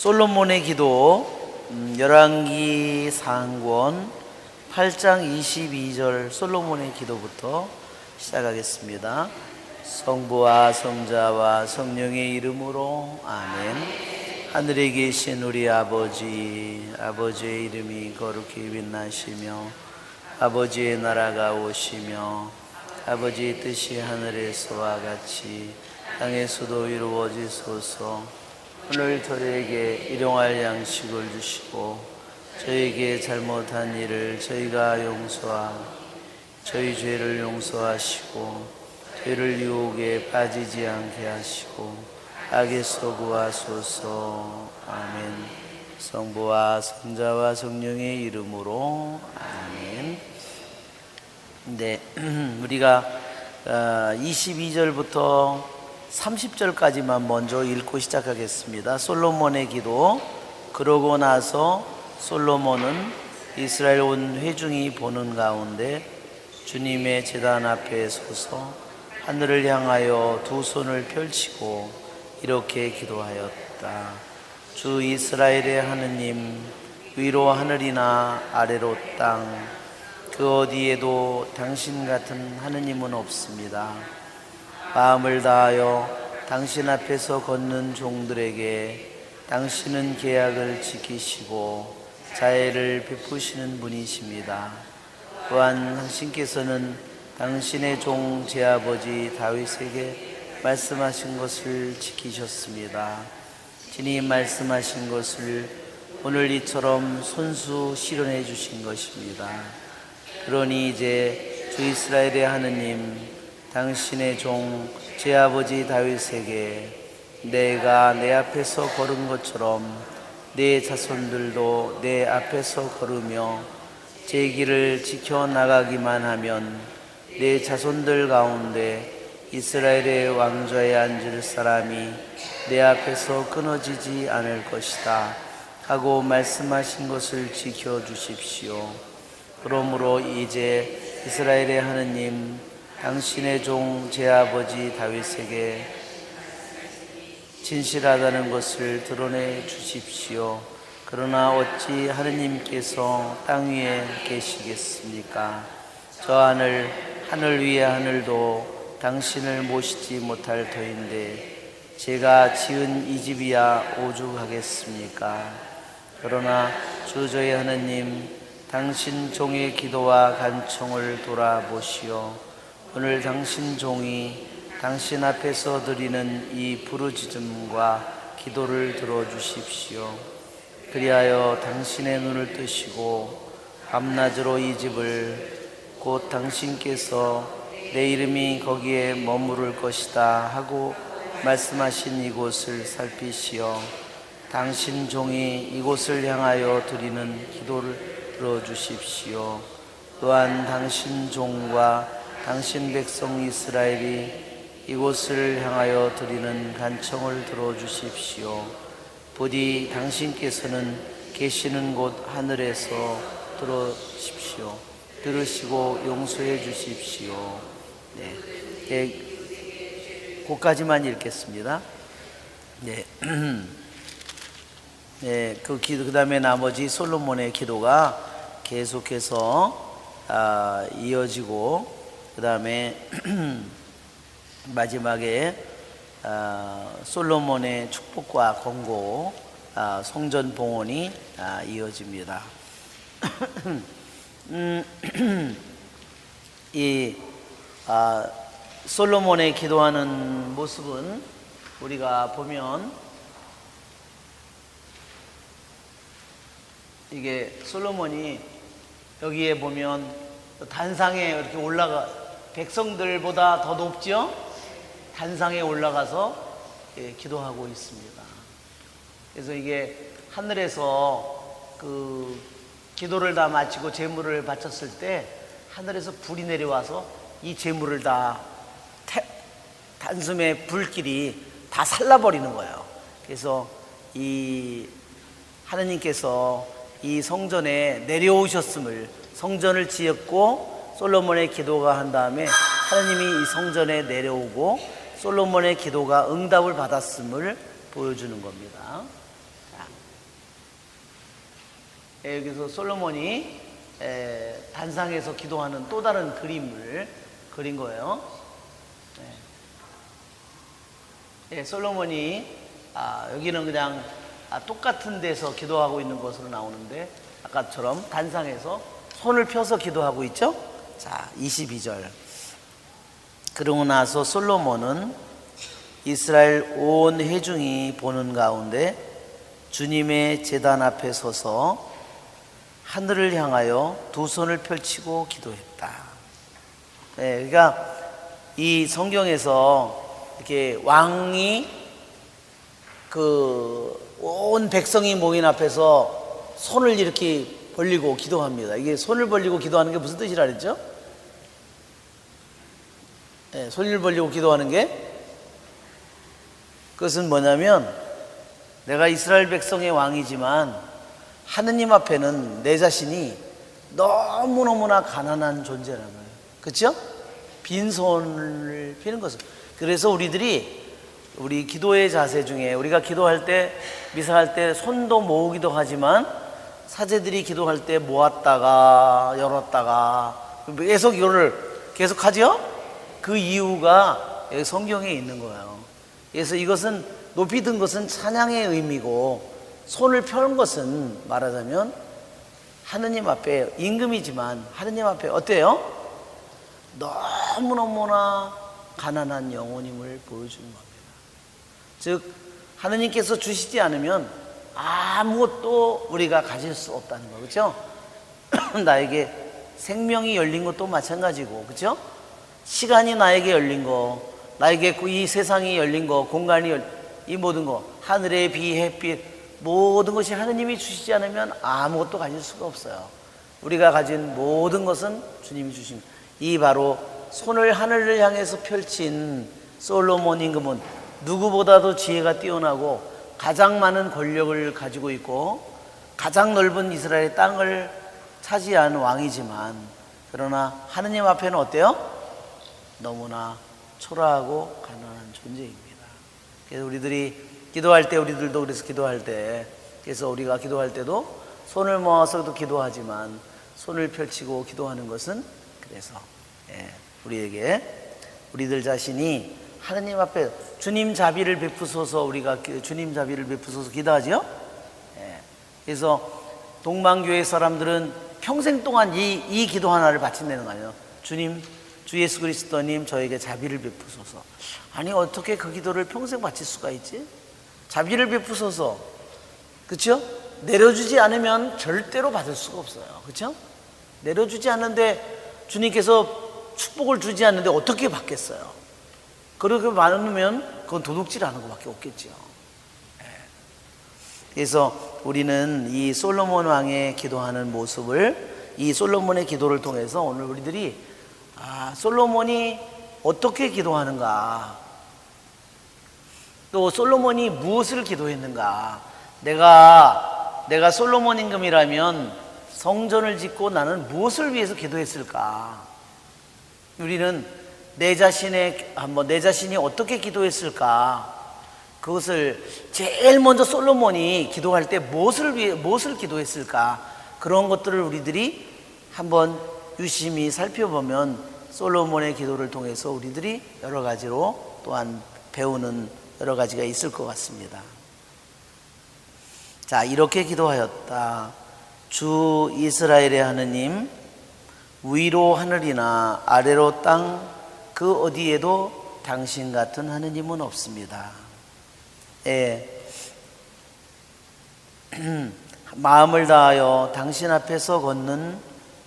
솔로몬의 기도 열왕기 상권 8장 22절 솔로몬의 기도부터 시작하겠습니다. 성부와 성자와 성령의 이름으로 아멘. 하늘에 계신 우리 아버지, 아버지의 이름이 거룩히 빛나시며 아버지의 나라가 오시며 아버지의 뜻이 하늘에서와 같이 땅에서도 이루어지소서. 오늘 저희에게 일용할 양식을 주시고 저희에게 잘못한 일을 저희가 용서하고 저희 죄를 용서하시고 죄를 유혹에 빠지지 않게 하시고 악에서 구하소서. 아멘. 성부와 성자와 성령의 이름으로 아멘. 네, 우리가 22절부터 30절까지만 먼저 읽고 시작하겠습니다. 솔로몬의 기도. 그러고 나서 솔로몬은 이스라엘 온 회중이 보는 가운데 주님의 제단 앞에 서서 하늘을 향하여 두 손을 펼치고 이렇게 기도하였다. 주 이스라엘의 하느님, 위로 하늘이나 아래로 땅, 그 어디에도 당신 같은 하느님은 없습니다. 마음을 다하여 당신 앞에서 걷는 종들에게 당신은 계약을 지키시고 자애를 베푸시는 분이십니다. 또한 당신께서는 당신의 종 제 아버지 다윗에게 말씀하신 것을 지키셨습니다. 친히 말씀하신 것을 오늘 이처럼 손수 실현해 주신 것입니다. 그러니 이제 주 이스라엘의 하느님, 당신의 종 제 아버지 다윗에게 내가 내 앞에서 걸은 것처럼 내 자손들도 내 앞에서 걸으며 제 길을 지켜나가기만 하면 내 자손들 가운데 이스라엘의 왕좌에 앉을 사람이 내 앞에서 끊어지지 않을 것이다 하고 말씀하신 것을 지켜주십시오. 그러므로 이제 이스라엘의 하느님, 당신의 종 제 아버지 다윗에게 진실하다는 것을 드러내 주십시오. 그러나 어찌 하느님께서 땅 위에 계시겠습니까? 저 하늘 위의 하늘도 당신을 모시지 못할 터인데 제가 지은 이 집이야 오죽하겠습니까? 그러나 주 저희 하느님, 당신 종의 기도와 간청을 돌아보시오. 오늘 당신 종이 당신 앞에서 드리는 이 부르짖음과 기도를 들어주십시오. 그리하여 당신의 눈을 뜨시고 밤낮으로 이 집을 곧 당신께서 내 이름이 거기에 머무를 것이다 하고 말씀하신 이곳을 살피시어 당신 종이 이곳을 향하여 드리는 기도를 들어주십시오. 또한 당신 종과 당신 백성 이스라엘이 이곳을 향하여 드리는 간청을 들어주십시오. 부디 당신께서는 계시는 곳 하늘에서 들으십시오. 들으시고 용서해 주십시오. 네, 그까지만 읽겠습니다. 네, 네, 그 다음에 나머지 솔로몬의 기도가 계속해서 이어지고 그 다음에 마지막에 솔로몬의 축복과 권고, 성전 봉헌이 이어집니다. 이 솔로몬의 기도하는 모습은 우리가 보면 이게 솔로몬이 여기에 보면 단상에 이렇게 백성들보다 더 높죠? 단상에 올라가서 기도하고 있습니다. 그래서 이게 하늘에서 그 기도를 다 마치고 제물을 바쳤을 때 하늘에서 불이 내려와서 이 제물을 다 단숨에 불길이 다 살라버리는 거예요. 그래서 이 하느님께서 이 성전에 내려오셨음을, 성전을 지었고 솔로몬의 기도가 한 다음에 하나님이 이 성전에 내려오고 솔로몬의 기도가 응답을 받았음을 보여주는 겁니다. 자, 여기서 솔로몬이 단상에서 기도하는 또 다른 그림을 그린 거예요. 솔로몬이 여기는 그냥 똑같은 데서 기도하고 있는 것으로 나오는데 아까처럼 단상에서 손을 펴서 기도하고 있죠. 자, 22절. 그러고 나서 솔로몬은 이스라엘 온 회중이 보는 가운데 주님의 제단 앞에 서서 하늘을 향하여 두 손을 펼치고 기도했다. 그러니까 이 성경에서 이렇게 왕이 온 백성이 모인 앞에서 손을 이렇게 벌리고 기도합니다. 이게 손을 벌리고 기도하는 게 무슨 뜻이라 그랬죠? 손을 벌리고 기도하는 게 그것은 뭐냐면 내가 이스라엘 백성의 왕이지만 하느님 앞에는 내 자신이 너무너무나 가난한 존재라는 거예요. 그렇죠? 빈손을 피는 것을. 그래서 우리 기도의 자세 중에 우리가 기도할 때 미사할 때 손도 모으기도 하지만 사제들이 기도할 때 모았다가 열었다가 계속 이거를 계속 하죠? 그 이유가 여기 성경에 있는 거예요. 그래서 이것은 높이 든 것은 찬양의 의미고 손을 펴는 것은 말하자면 하느님 앞에 임금이지만 하느님 앞에 어때요? 너무너무나 가난한 영혼임을 보여주는 겁니다. 즉 하느님께서 주시지 않으면 아무것도 우리가 가질 수 없다는 거, 그렇죠? 나에게 생명이 열린 것도 마찬가지고, 그렇죠? 시간이 나에게 열린 거, 나에게 이 세상이 열린 거, 공간이 이 모든 거, 하늘의 비, 햇빛, 모든 것이 하느님이 주시지 않으면 아무것도 가질 수가 없어요. 우리가 가진 모든 것은 주님이 주신, 이 바로 손을 하늘을 향해서 펼친 솔로몬 임금은 누구보다도 지혜가 뛰어나고 가장 많은 권력을 가지고 있고 가장 넓은 이스라엘 땅을 차지한 왕이지만, 그러나 하느님 앞에는 어때요? 너무나 초라하고 가난한 존재입니다. 그래서 우리들이 기도할 때, 우리들도 그래서 기도할 때, 그래서 우리가 기도할 때도 손을 모아서도 기도하지만 손을 펼치고 기도하는 것은 그래서 우리에게 우리들 자신이 하느님 앞에 주님 자비를 베푸소서, 우리가 주님 자비를 베푸소서 기도하죠. 그래서 동방교회 사람들은 평생 동안 이 기도 하나를 바친다는 거 아니에요. 주님, 주 예수 그리스도님 저에게 자비를 베푸소서. 아니 어떻게 그 기도를 평생 바칠 수가 있지? 자비를 베푸소서, 그렇죠? 내려주지 않으면 절대로 받을 수가 없어요. 그렇죠? 내려주지 않는데 주님께서 축복을 주지 않는데 어떻게 받겠어요? 그렇게 많으면 그건 도둑질하는 것밖에 없겠죠. 그래서 우리는 이 솔로몬 왕의 기도하는 모습을, 이 솔로몬의 기도를 통해서 오늘 우리들이 솔로몬이 어떻게 기도하는가, 또 솔로몬이 무엇을 기도했는가. 내가 솔로몬 임금이라면 성전을 짓고 나는 무엇을 위해서 기도했을까. 우리는 내 자신이 어떻게 기도했을까, 그것을 제일 먼저 솔로몬이 기도할 때 무엇을 기도했을까, 그런 것들을 우리들이 한번 유심히 살펴보면 솔로몬의 기도를 통해서 우리들이 여러 가지로 또한 배우는 여러 가지가 있을 것 같습니다. 자, 이렇게 기도하였다. 주 이스라엘의 하느님, 위로 하늘이나 아래로 땅 그 어디에도 당신 같은 하느님은 없습니다. 마음을 다하여 당신 앞에서 걷는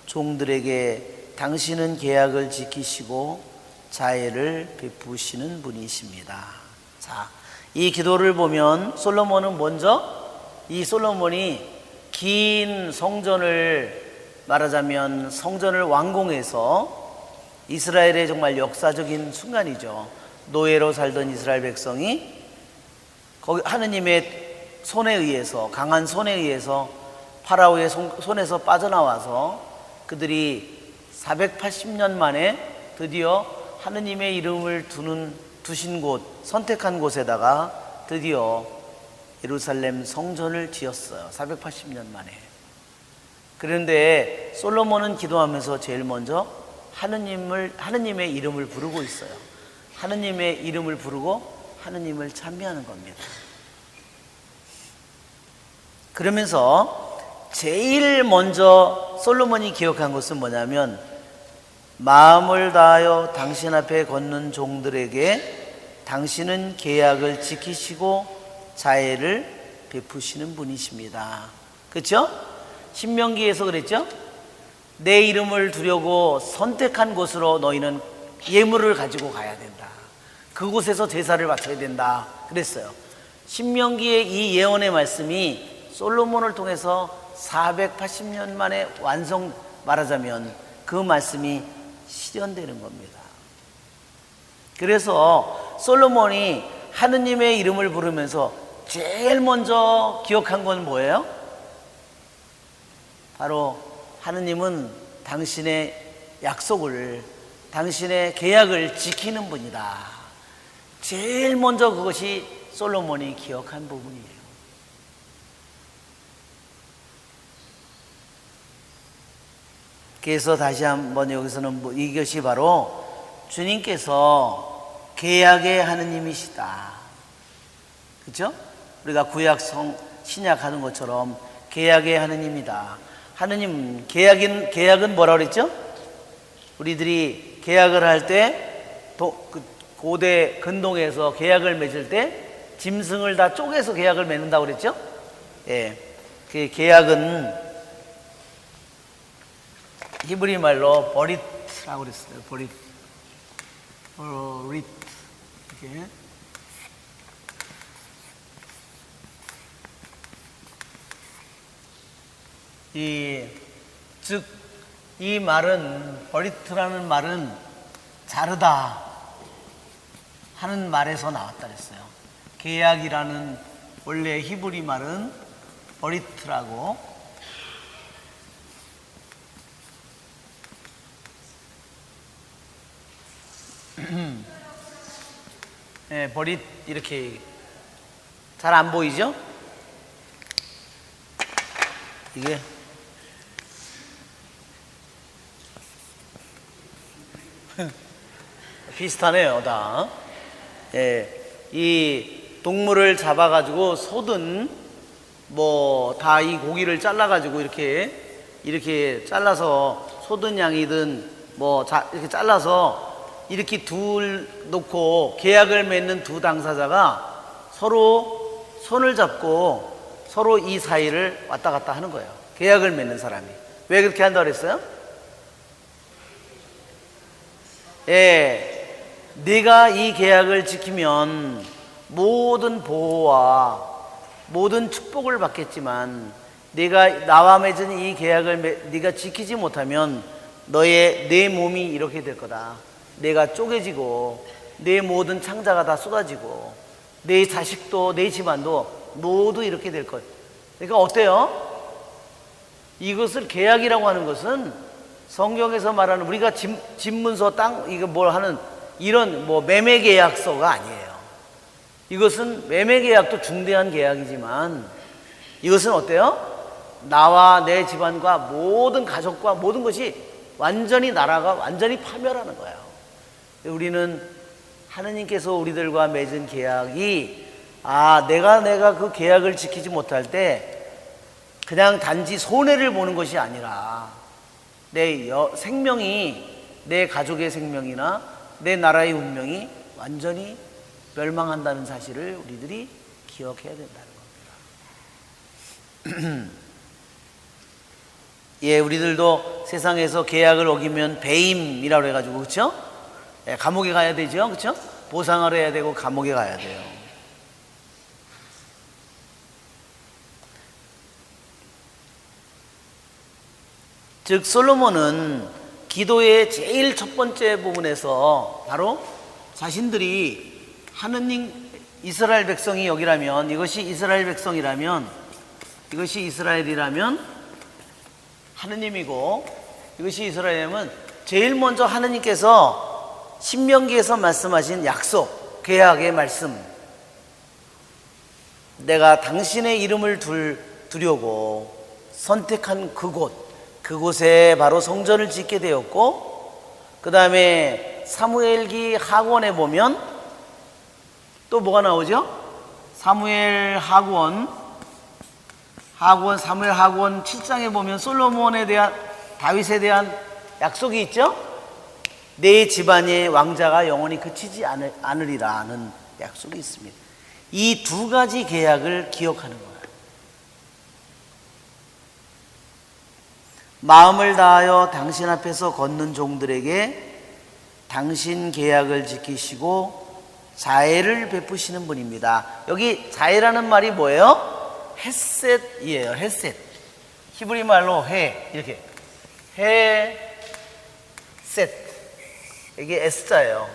종들에게 당신은 계약을 지키시고 자애를 베푸시는 분이십니다. 자, 이 기도를 보면 솔로몬은 먼저 이 솔로몬이 긴 성전을, 말하자면 성전을 완공해서 이스라엘의 정말 역사적인 순간이죠. 노예로 살던 이스라엘 백성이 거기 하느님의 손에 의해서, 강한 손에 의해서 파라오의 손에서 빠져나와서 그들이 480년 만에 드디어 하느님의 이름을 두신 곳, 선택한 곳에다가 드디어 예루살렘 성전을 지었어요. 480년 만에. 그런데 솔로몬은 기도하면서 제일 먼저 하느님의 이름을 부르고 있어요. 하느님의 이름을 부르고 하느님을 찬미하는 겁니다. 그러면서 제일 먼저 솔로몬이 기억한 것은 뭐냐면, 마음을 다하여 당신 앞에 걷는 종들에게 당신은 계약을 지키시고 자애를 베푸시는 분이십니다. 그렇죠? 신명기에서 그랬죠? 내 이름을 두려고 선택한 곳으로 너희는 예물을 가지고 가야 된다. 그곳에서 제사를 바쳐야 된다 그랬어요. 신명기의 이 예언의 말씀이 솔로몬을 통해서 480년 만에 말하자면 그 말씀이 실현되는 겁니다. 그래서 솔로몬이 하느님의 이름을 부르면서 제일 먼저 기억한 건 뭐예요? 바로 하느님은 당신의 약속을, 당신의 계약을 지키는 분이다. 제일 먼저 그것이 솔로몬이 기억한 부분이에요. 그래서 다시 한번 여기서는 이것이 바로 주님께서 계약의 하느님이시다. 그렇죠? 우리가 구약 신약 하는 것처럼 계약의 하느님이다. 하느님, 계약은 뭐라 그랬죠? 우리들이 계약을 할 때 고대 근동에서 계약을 맺을 때 짐승을 다 쪼개서 계약을 맺는다고 그랬죠? 예. 그 계약은 히브리 말로 버릿라고 그랬어요. 버릿. 이렇게. 이 말은, 버리트라는 말은 자르다 하는 말에서 나왔다 그랬어요. 계약이라는 원래 히브리 말은 버리트라고. 네, 버릿 이렇게 잘 안 보이죠? 이게 비슷하네요, 다. 예, 이 동물을 잡아가지고 소든 뭐 다 이 고기를 잘라가지고 이렇게 잘라서 소든 양이든 뭐 이렇게 잘라서 이렇게 놓고 계약을 맺는 두 당사자가 서로 손을 잡고 서로 이 사이를 왔다 갔다 하는 거예요. 계약을 맺는 사람이. 왜 그렇게 한다고 그랬어요? 예. 네가 이 계약을 지키면 모든 보호와 모든 축복을 받겠지만, 네가 나와 맺은 이 계약을 네가 지키지 못하면 내 몸이 이렇게 될 거다. 내가 쪼개지고 내 모든 창자가 다 쏟아지고 내 자식도 내 집안도 모두 이렇게 될 거예요. 그러니까 어때요? 이것을 계약이라고 하는 것은 성경에서 말하는 우리가 집문서 이거 뭘 하는 이런 매매 계약서가 아니에요. 이것은 매매 계약도 중대한 계약이지만 이것은 어때요? 나와 내 집안과 모든 가족과 모든 것이 나라가 완전히 파멸하는 거예요. 우리는 하느님께서 우리들과 맺은 계약이 내가 그 계약을 지키지 못할 때 그냥 단지 손해를 보는 것이 아니라 내 생명이, 내 가족의 생명이나 내 나라의 운명이 완전히 멸망한다는 사실을 우리들이 기억해야 된다는 겁니다. 예, 우리들도 세상에서 계약을 어기면 배임이라고 해가지고, 그렇죠? 예, 감옥에 가야 되죠, 그렇죠? 보상을 해야 되고 감옥에 가야 돼요. 즉 솔로몬은 기도의 제일 첫 번째 부분에서 바로 자신들이 하느님, 이스라엘 백성이 여기라면, 이것이 이스라엘 백성이라면, 이것이 이스라엘이라면 하느님이고, 이것이 이스라엘이라면 제일 먼저 하느님께서 신명기에서 말씀하신 약속, 계약의 말씀, 내가 당신의 이름을 두려고 선택한 그곳, 그곳에 바로 성전을 짓게 되었고, 그 다음에 사무엘기 하권에 보면 또 뭐가 나오죠? 사무엘 하권 7장에 보면 솔로몬에 대한, 다윗에 대한 약속이 있죠? 내 집안의 왕자가 영원히 그치지 않으리라는 약속이 있습니다. 이 두 가지 계약을 기억하는 거예요. 마음을 다하여 당신 앞에서 걷는 종들에게 당신 계약을 지키시고 자애를 베푸시는 분입니다. 여기 자애라는 말이 뭐예요? 헤셋이에요. 헤셋. 히브리 말로 이렇게 헤셋. 이게 S자예요.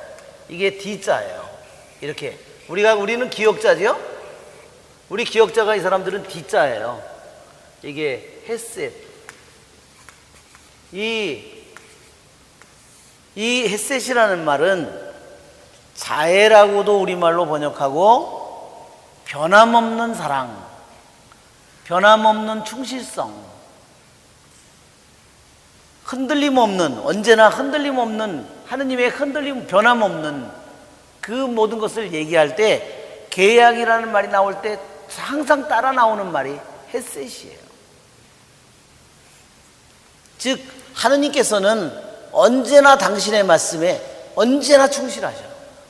이게 D자예요. 이렇게 우리는 기억자죠? 우리 기억자가, 이 사람들은 D자예요. 이게 헤셋. 이 헤셋이라는 말은 자애라고도 우리말로 번역하고, 변함없는 사랑, 변함없는 충실성, 흔들림 없는, 언제나 흔들림 없는, 하느님의 흔들림, 변함없는 그 모든 것을 얘기할 때, 계약이라는 말이 나올 때 항상 따라 나오는 말이 헤셋이에요. 즉 하느님께서는 언제나 당신의 말씀에 언제나 충실하셔.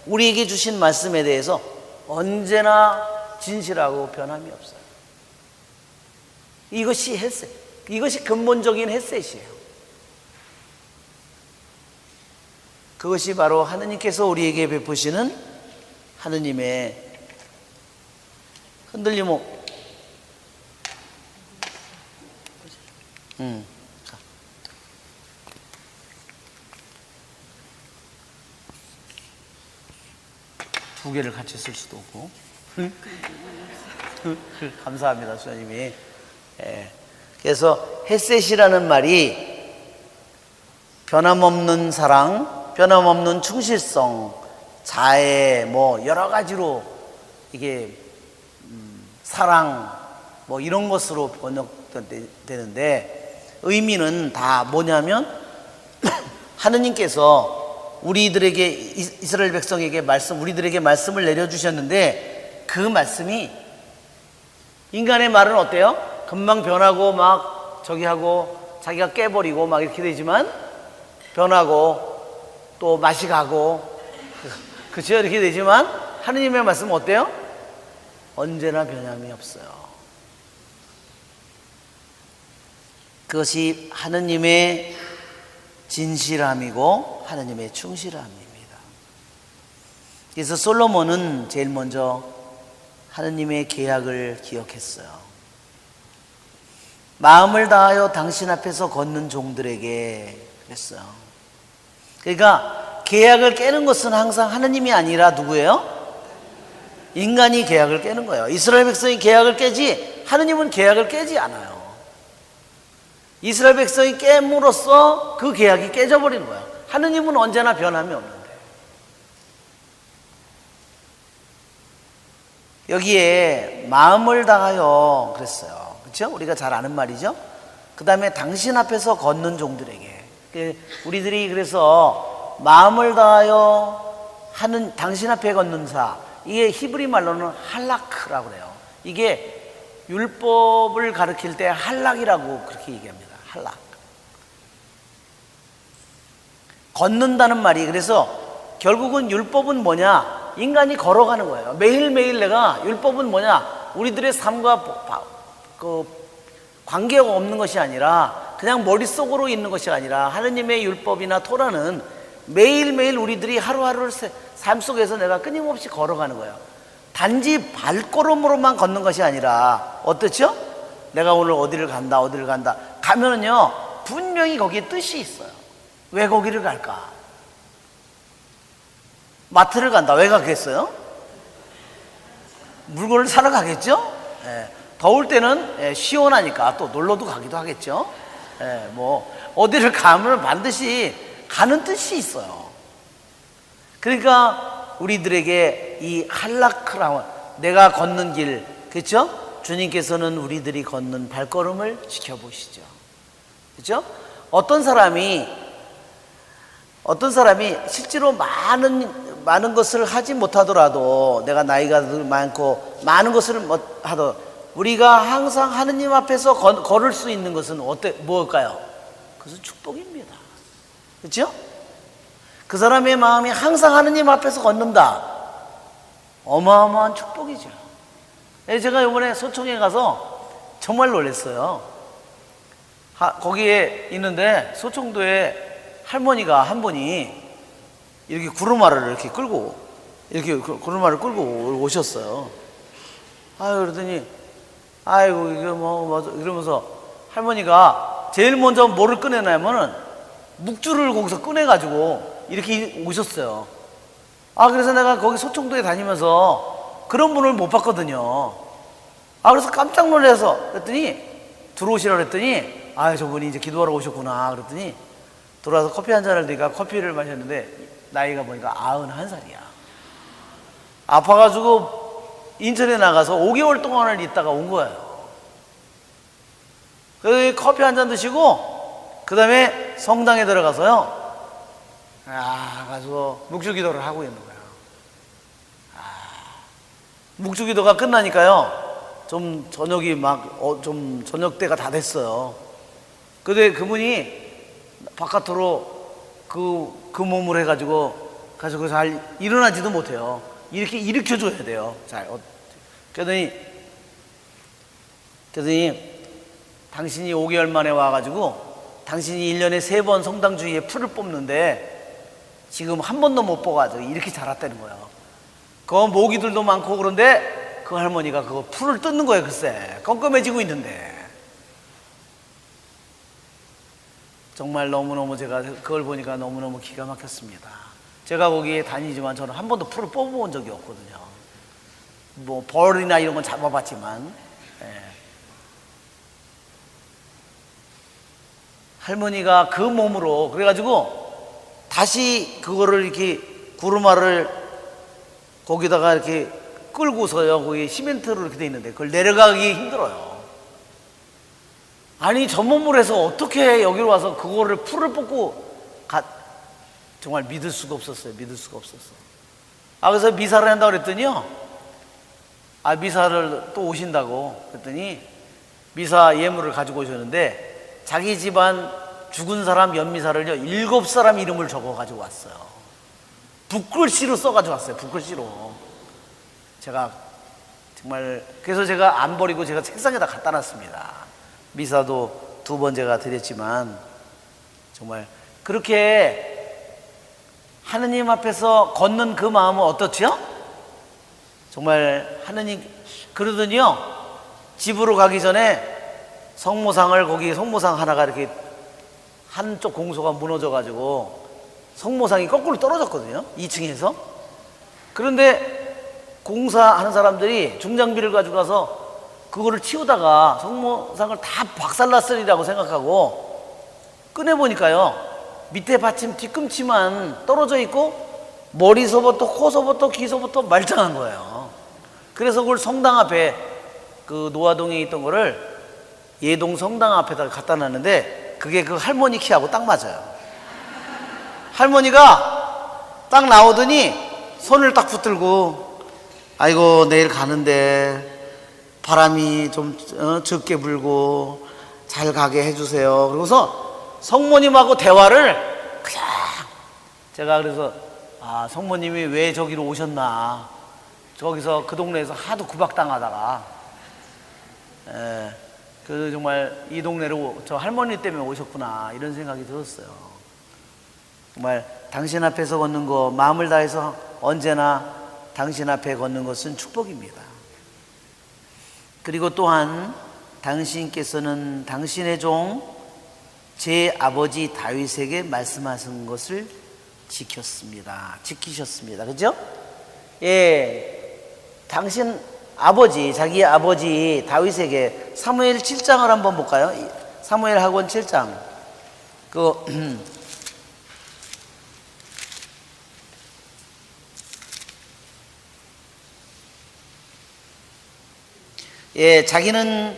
우리에게 주신 말씀에 대해서 언제나 진실하고 변함이 없어요. 이것이 헤셋, 이것이 근본적인 헤셋이에요. 그것이 바로 하느님께서 우리에게 베푸시는 하느님의 흔들림 없. 두 개를 같이 쓸 수도 없고. 감사합니다, 수녀님이. 그래서 헤셋이라는 말이 변함없는 사랑, 변함없는 충실성, 자애, 뭐 여러 가지로 이게 사랑, 뭐 이런 것으로 번역되는데, 의미는 다 뭐냐면 하느님께서 우리들에게, 이스라엘 백성에게 우리들에게 말씀을 내려주셨는데, 그 말씀이, 인간의 말은 어때요? 금방 변하고 막 저기 하고 자기가 깨버리고 막 이렇게 되지만, 변하고 또 맛이 가고, 그렇죠? 이렇게 되지만 하느님의 말씀은 어때요? 언제나 변함이 없어요. 그것이 하느님의 진실함이고 하느님의 충실함입니다. 그래서 솔로몬은 제일 먼저 하느님의 계약을 기억했어요. 마음을 다하여 당신 앞에서 걷는 종들에게 그랬어요. 그러니까 계약을 깨는 것은 항상 하느님이 아니라 누구예요? 인간이 계약을 깨는 거예요. 이스라엘 백성이 계약을 깨지 하느님은 계약을 깨지 않아요. 이스라엘 백성이 깨므로써 그 계약이 깨져버리는 거예요. 하느님은 언제나 변함이 없는데. 여기에 마음을 다하여 그랬어요. 그렇죠? 우리가 잘 아는 말이죠. 그 다음에 당신 앞에서 걷는 종들에게, 우리들이 그래서 마음을 다하여 하는 당신 앞에 걷는 자, 이게 히브리 말로는 할라크라고 그래요. 이게 율법을 가르칠 때 할락이라고 그렇게 얘기합니다. 할락. 걷는다는 말이, 그래서 결국은 율법은 뭐냐? 인간이 걸어가는 거예요. 매일매일 내가, 율법은 뭐냐? 우리들의 삶과 관계가 없는 것이 아니라, 그냥 머릿속으로 있는 것이 아니라, 하느님의 율법이나 토라는 매일매일 우리들이 하루하루를 삶 속에서 내가 끊임없이 걸어가는 거예요. 단지 발걸음으로만 걷는 것이 아니라, 어떻죠? 내가 오늘 어디를 간다 가면은요, 분명히 거기에 뜻이 있어요. 왜 거기를 갈까? 마트를 간다. 왜 가겠어요? 물건을 사러 가겠죠? 더울 때는 시원하니까 또 놀러도 가기도 하겠죠? 뭐 어디를 가면 반드시 가는 뜻이 있어요. 그러니까 우리들에게 이 할라크라운, 내가 걷는 길, 그렇죠? 주님께서는 우리들이 걷는 발걸음을 지켜보시죠. 그렇죠? 어떤 사람이 실제로 많은 것을 하지 못하더라도, 내가 나이가 많고 많은 것을 하더, 우리가 항상 하느님 앞에서 걸을 수 있는 것은 무엇일까요? 그것은 축복입니다. 그렇죠? 그 사람의 마음이 항상 하느님 앞에서 걷는다. 어마어마한 축복이죠. 제가 이번에 소총에 가서 정말 놀랐어요. 거기에 있는데 소총도에 할머니가 한 분이 이렇게 구루마를 이렇게 끌고 오셨어요. 그러더니 아이고 이게 이러면서 할머니가 제일 먼저 뭐를 꺼내냐면은 묵주를 거기서 꺼내가지고 이렇게 오셨어요. 그래서 내가 거기 소총도에 다니면서 그런 분을 못 봤거든요. 그래서 깜짝 놀라서 그랬더니 들어오시라고 그랬더니 저분이 이제 기도하러 오셨구나 그랬더니 들어와서 커피 한 잔을 드니까 커피를 마셨는데 나이가 보니까 91살이야. 아파가지고 인천에 나가서 5개월 동안을 있다가 온 거예요. 그래서 커피 한 잔 드시고 그 다음에 성당에 들어가서요. 가서 묵주기도를 하고 있는 거예요. 묵주기도가 끝나니까요. 좀 저녁이 좀 저녁 때가 다 됐어요. 근데 그분이 바깥으로 그 몸을 해가지고 잘 일어나지도 못해요. 이렇게 일으켜줘야 돼요. 그러더니 당신이 5개월 만에 와가지고 당신이 1년에 3번 성당 주위에 풀을 뽑는데 지금 한 번도 못 뽑아가지고 이렇게 자랐다는 거예요. 그 모기들도 많고 그런데 그 할머니가 그거 풀을 뜯는 거예요. 글쎄 껌껌해지고 있는데 정말 너무너무 제가 그걸 보니까 너무너무 기가 막혔습니다. 제가 거기에 다니지만 저는 한 번도 풀을 뽑아본 적이 없거든요. 벌이나 이런 건 잡아봤지만 할머니가 그 몸으로 그래가지고 다시 그거를 이렇게 구루마를 거기다가 이렇게 끌고서요. 거기 시멘트로 이렇게 돼 있는데 그걸 내려가기 힘들어요. 저 몸을 해서 어떻게 여기로 와서 그거를 풀을 뽑고 정말 믿을 수가 없었어요. 그래서 미사를 한다고 그랬더니요. 미사를 또 오신다고 그랬더니 미사 예물을 가지고 오셨는데 자기 집안 죽은 사람 연미사를요 7사람 이름을 적어 가지고 왔어요. 붓글씨로 써 가지고 왔어요. 붓글씨로. 제가 정말 그래서 제가 안 버리고 제가 책상에다 갖다 놨습니다. 미사도 2번 제가 드렸지만 정말 그렇게 하느님 앞에서 걷는 그 마음은 어떻죠? 정말 그러더니요 집으로 가기 전에 거기 성모상 하나가 이렇게 한쪽 공소가 무너져 가지고 성모상이 거꾸로 떨어졌거든요. 2층에서. 그런데 공사하는 사람들이 중장비를 가지고 가서 그거를 치우다가 성모상을 다 박살났으리라고 생각하고 꺼내보니까요 밑에 받침 뒤꿈치만 떨어져 있고 머리서부터 코서부터 귀서부터 말짱한 거예요. 그래서 그걸 성당 앞에 그 노화동에 있던 거를 예동 성당 앞에다 갖다 놨는데 그게 그 할머니 키하고 딱 맞아요. 할머니가 딱 나오더니 손을 딱 붙들고 아이고 내일 가는데 바람이 좀 적게 불고 잘 가게 해주세요. 그러고서 성모님하고 대화를 그냥 제가 그래서 성모님이 왜 저기로 오셨나, 저기서 그 동네에서 하도 구박당하다가 그 정말 이 동네로 저 할머니 때문에 오셨구나 이런 생각이 들었어요. 정말 당신 앞에서 걷는 거 마음을 다해서 언제나 당신 앞에 걷는 것은 축복입니다. 그리고 또한 당신께서는 당신의 종 제 아버지 다윗에게 말씀하신 것을 지키셨습니다. 그죠? 당신 아버지, 자기 아버지 다윗에게 사무엘 7장을 한번 볼까요? 사무엘 학원 7장. 자기는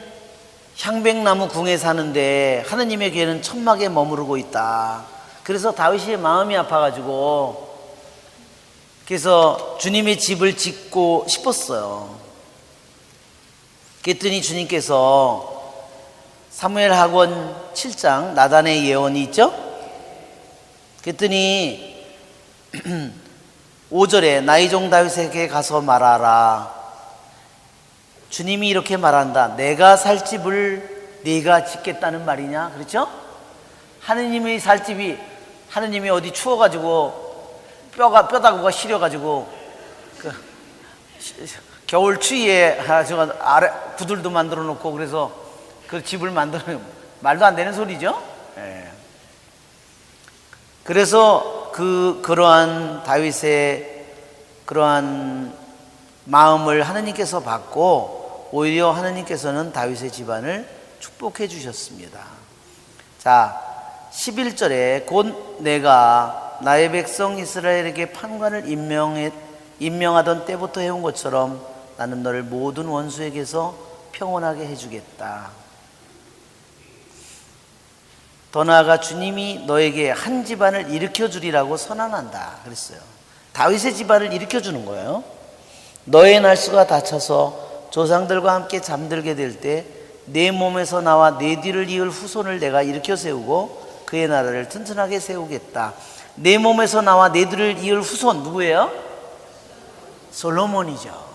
향백나무 궁에 사는데 하느님의 교회는 천막에 머무르고 있다. 그래서 다윗이 마음이 아파가지고 그래서 주님의 집을 짓고 싶었어요. 그랬더니 주님께서 사무엘하권 7장 나단의 예언이 있죠? 그랬더니 5절에 나의 종 다윗에게 가서 말하라. 주님이 이렇게 말한다. 내가 살 집을 네가 짓겠다는 말이냐? 그렇죠? 하느님이 살 집이, 하느님이 어디 추워가지고 뼈다구가 시려가지고 겨울 추위에 아래 구들도 만들어 놓고 그래서 그 집을 만드는 말도 안 되는 소리죠. 예. 그래서 그러한 다윗의 그러한 마음을 하느님께서 받고 오히려 하느님께서는 다윗의 집안을 축복해 주셨습니다. 자, 11절에 곧 내가 나의 백성 이스라엘에게 판관을 임명하던 때부터 해온 것처럼 나는 너를 모든 원수에게서 평온하게 해주겠다. 더 나아가 주님이 너에게 한 집안을 일으켜 주리라고 선언한다 그랬어요. 다윗의 집안을 일으켜 주는 거예요. 너의 날수가 닫혀서 조상들과 함께 잠들게 될 때 내 몸에서 나와 내 뒤를 이을 후손을 내가 일으켜 세우고 그의 나라를 튼튼하게 세우겠다. 내 몸에서 나와 내 뒤를 이을 후손 누구예요? 솔로몬이죠.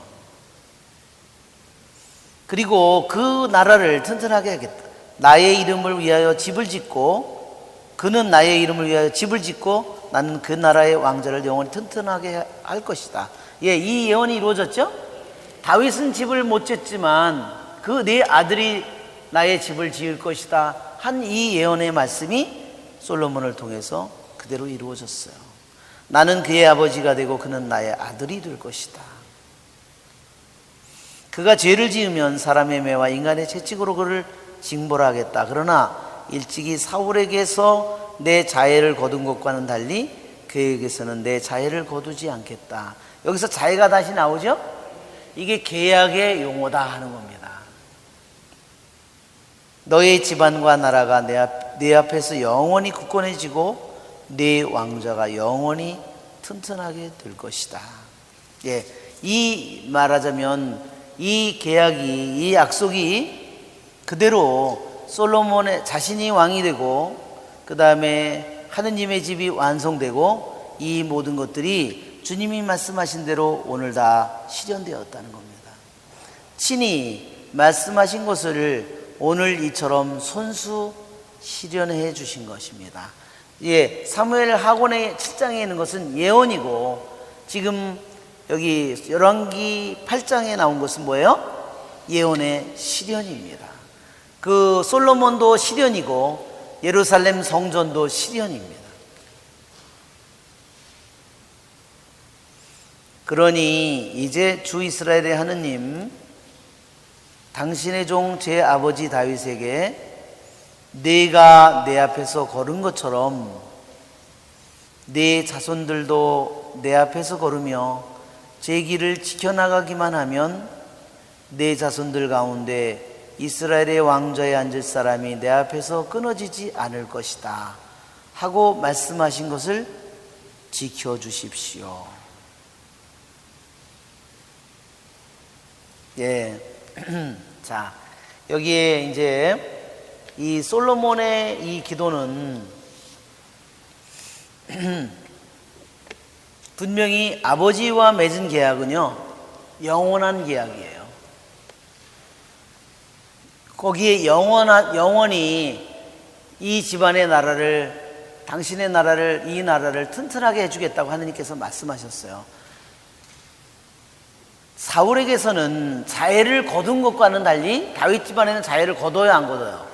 그리고 그 나라를 튼튼하게 하겠다. 나의 이름을 위하여 집을 짓고 그는 나의 이름을 위하여 집을 짓고 나는 그 나라의 왕자를 영원히 튼튼하게 할 것이다. 예, 이 예언이 이루어졌죠? 다윗은 집을 못 짓지만 그 네 아들이 나의 집을 지을 것이다 한 이 예언의 말씀이 솔로몬을 통해서 그대로 이루어졌어요. 나는 그의 아버지가 되고 그는 나의 아들이 될 것이다. 그가 죄를 지으면 사람의 매와 인간의 채찍으로 그를 징벌하겠다. 그러나 일찍이 사울에게서 내 자애를 거둔 것과는 달리 그에게서는 내 자애를 거두지 않겠다. 여기서 자애가 다시 나오죠? 이게 계약의 용어다 하는 겁니다. 너의 집안과 나라가 내 앞에서 영원히 굳건해지고 네 왕자가 영원히 튼튼하게 될 것이다. 예, 이 말하자면 이 계약이, 이 약속이 그대로 솔로몬의 자신이 왕이 되고 그 다음에 하느님의 집이 완성되고 이 모든 것들이 주님이 말씀하신 대로 오늘 다 실현되었다는 겁니다. 친히 말씀하신 것을 오늘 이처럼 손수 실현해 주신 것입니다. 예, 사무엘 하곤의 7장에 있는 것은 예언이고 지금 여기 열왕기 8장에 나온 것은 뭐예요? 예언의 실현입니다. 그 솔로몬도 실현이고 예루살렘 성전도 실현입니다. 그러니 이제 주 이스라엘의 하느님 당신의 종 제 아버지 다윗에게 네가 내 앞에서 걸은 것처럼 네 자손들도 내 앞에서 걸으며 제 길을 지켜나가기만 하면 내 자손들 가운데 이스라엘의 왕좌에 앉을 사람이 내 앞에서 끊어지지 않을 것이다 하고 말씀하신 것을 지켜주십시오. 예. 자, 여기에 이제 이 솔로몬의 이 기도는 분명히 아버지와 맺은 계약은요, 영원한 계약이에요. 거기에 영원히 이 집안의 나라를, 당신의 나라를, 이 나라를 튼튼하게 해주겠다고 하느님께서 말씀하셨어요. 사울에게서는 자애를 거둔 것과는 달리 다윗 집안에는 자애를 거둬요, 안 거둬요?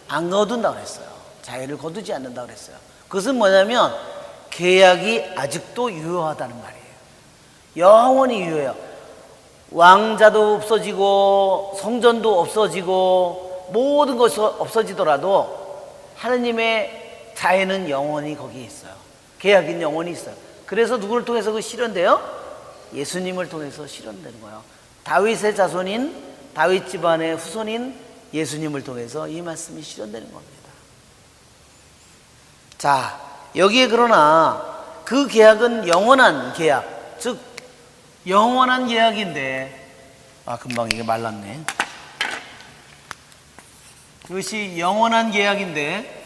안 거둔다고 그랬어요. 자애를 거두지 않는다고 그랬어요. 그것은 뭐냐면 계약이 아직도 유효하다는 말이에요. 영원히 유효해요. 왕자도 없어지고 성전도 없어지고 모든 것이 없어지더라도 하느님의 자애는 영원히 거기에 있어요. 계약은 영원히 있어요. 그래서 누구를 통해서 그 실현돼요? 예수님을 통해서 실현되는 거예요. 다윗의 자손인, 다윗 집안의 후손인 예수님을 통해서 이 말씀이 실현되는 겁니다. 자, 여기에 그러나 그 계약은 영원한 계약, 즉 영원한 계약인데, 금방 이게 말랐네. 이것이 영원한 계약인데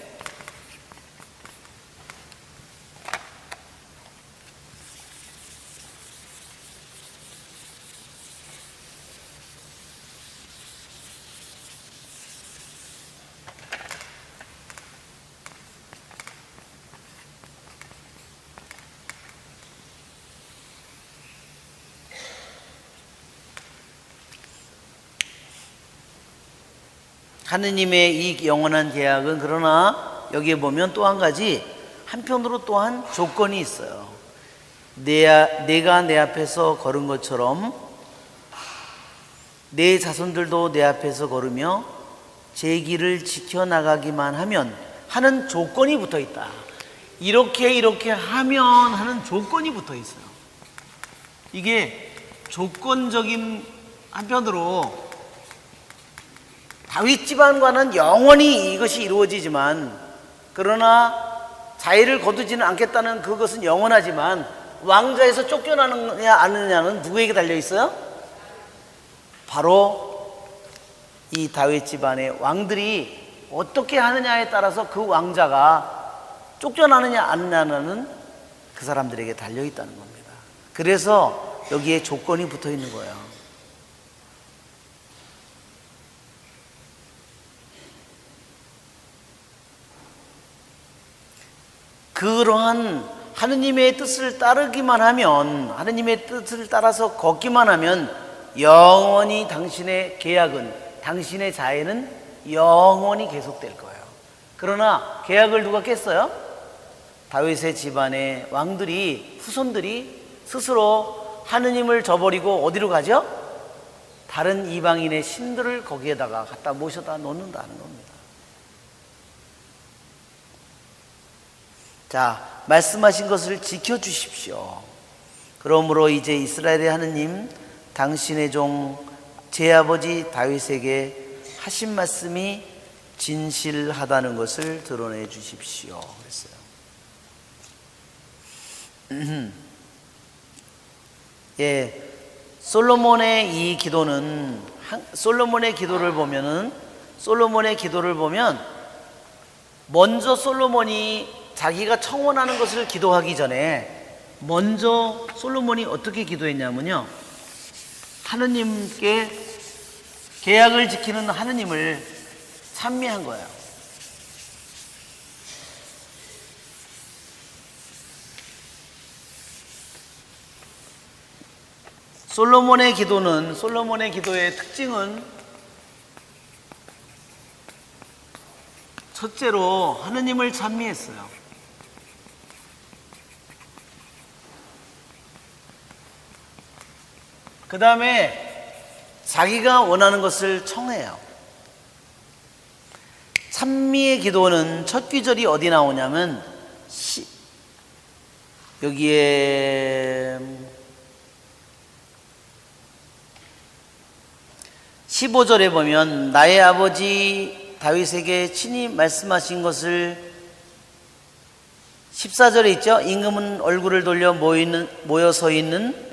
하느님의 이 영원한 계약은, 그러나 여기에 보면 또 한 가지, 한편으로 또한 조건이 있어요. 내가 내 앞에서 걸은 것처럼 내 자손들도 내 앞에서 걸으며 제 길을 지켜나가기만 하면 하는 조건이 붙어 있다. 이렇게 하면 하는 조건이 붙어 있어요. 이게 조건적인, 한편으로 다윗 집안과는 영원히 이것이 이루어지지만, 그러나 자의를 거두지는 않겠다는 그것은 영원하지만 왕좌에서 쫓겨나느냐 아느냐는 누구에게 달려 있어요? 바로 이 다윗 집안의 왕들이 어떻게 하느냐에 따라서 그 왕자가 쫓겨나느냐 아느냐는 그 사람들에게 달려 있다는 겁니다. 그래서 여기에 조건이 붙어 있는 거예요. 그러한 하느님의 뜻을 따르기만 하면, 하느님의 뜻을 따라서 걷기만 하면 영원히 당신의 계약은, 당신의 자애는 영원히 계속될 거예요. 그러나 계약을 누가 깼어요? 다윗의 집안의 왕들이, 후손들이 스스로 하느님을 저버리고 어디로 가죠? 다른 이방인의 신들을 거기에다가 갖다 모셔다 놓는다는 겁니다. 자, 말씀하신 것을 지켜주십시오. 그러므로 이제 이스라엘의 하느님, 당신의 종 제 아버지 다윗에게 하신 말씀이 진실하다는 것을 드러내 주십시오 그랬어요. 예, 솔로몬의 이 기도는, 솔로몬의 기도를 보면 먼저 솔로몬이 자기가 청원하는 것을 기도하기 전에 먼저 솔로몬이 어떻게 기도했냐면요, 하느님께, 계약을 지키는 하느님을 찬미한 거예요. 솔로몬의 기도의 특징은 첫째로 하느님을 찬미했어요. 그 다음에 자기가 원하는 것을 청해요. 찬미의 기도는 첫 귀절이 어디 나오냐면 여기에 15절에 보면 나의 아버지 다윗에게 친히 말씀하신 것을, 14절에 있죠. 임금은 얼굴을 돌려 모여 서 있는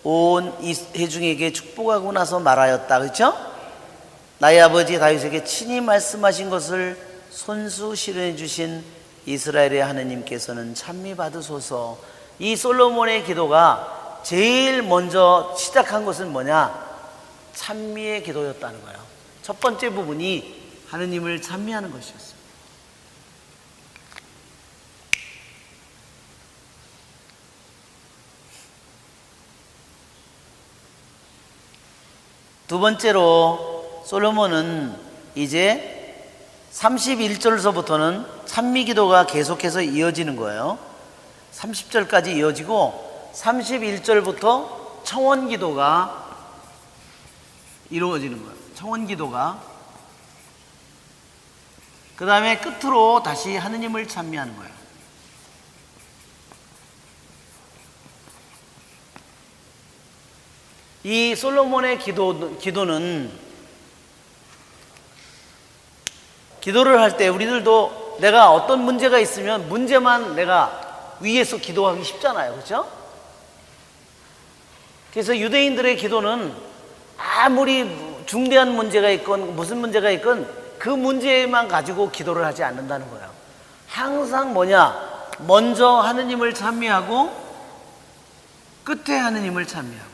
온 회중에게 축복하고 나서 말하였다. 그렇죠? 나의 아버지 다윗에게 친히 말씀하신 것을 손수 실현해 주신 이스라엘의 하느님께서는 찬미 받으소서. 이 솔로몬의 기도가 제일 먼저 시작한 것은 뭐냐? 찬미의 기도였다는 거예요. 첫 번째 부분이 하느님을 찬미하는 것이었어요. 두 번째로 솔로몬은 이제 31절서부터는 찬미 기도가 계속해서 이어지는 거예요. 30절까지 이어지고 31절부터 청원 기도가 이루어지는 거예요. 청원 기도가. 그 다음에 끝으로 다시 하느님을 찬미하는 거예요. 이 솔로몬의 기도는 기도를 할 때 우리들도 내가 어떤 문제가 있으면 문제만 내가 위에서 기도하기 쉽잖아요. 그렇죠? 그래서 유대인들의 기도는 아무리 중대한 문제가 있건 무슨 문제가 있건 그 문제만 가지고 기도를 하지 않는다는 거예요. 항상 뭐냐? 먼저 하느님을 찬미하고 끝에 하느님을 찬미하고,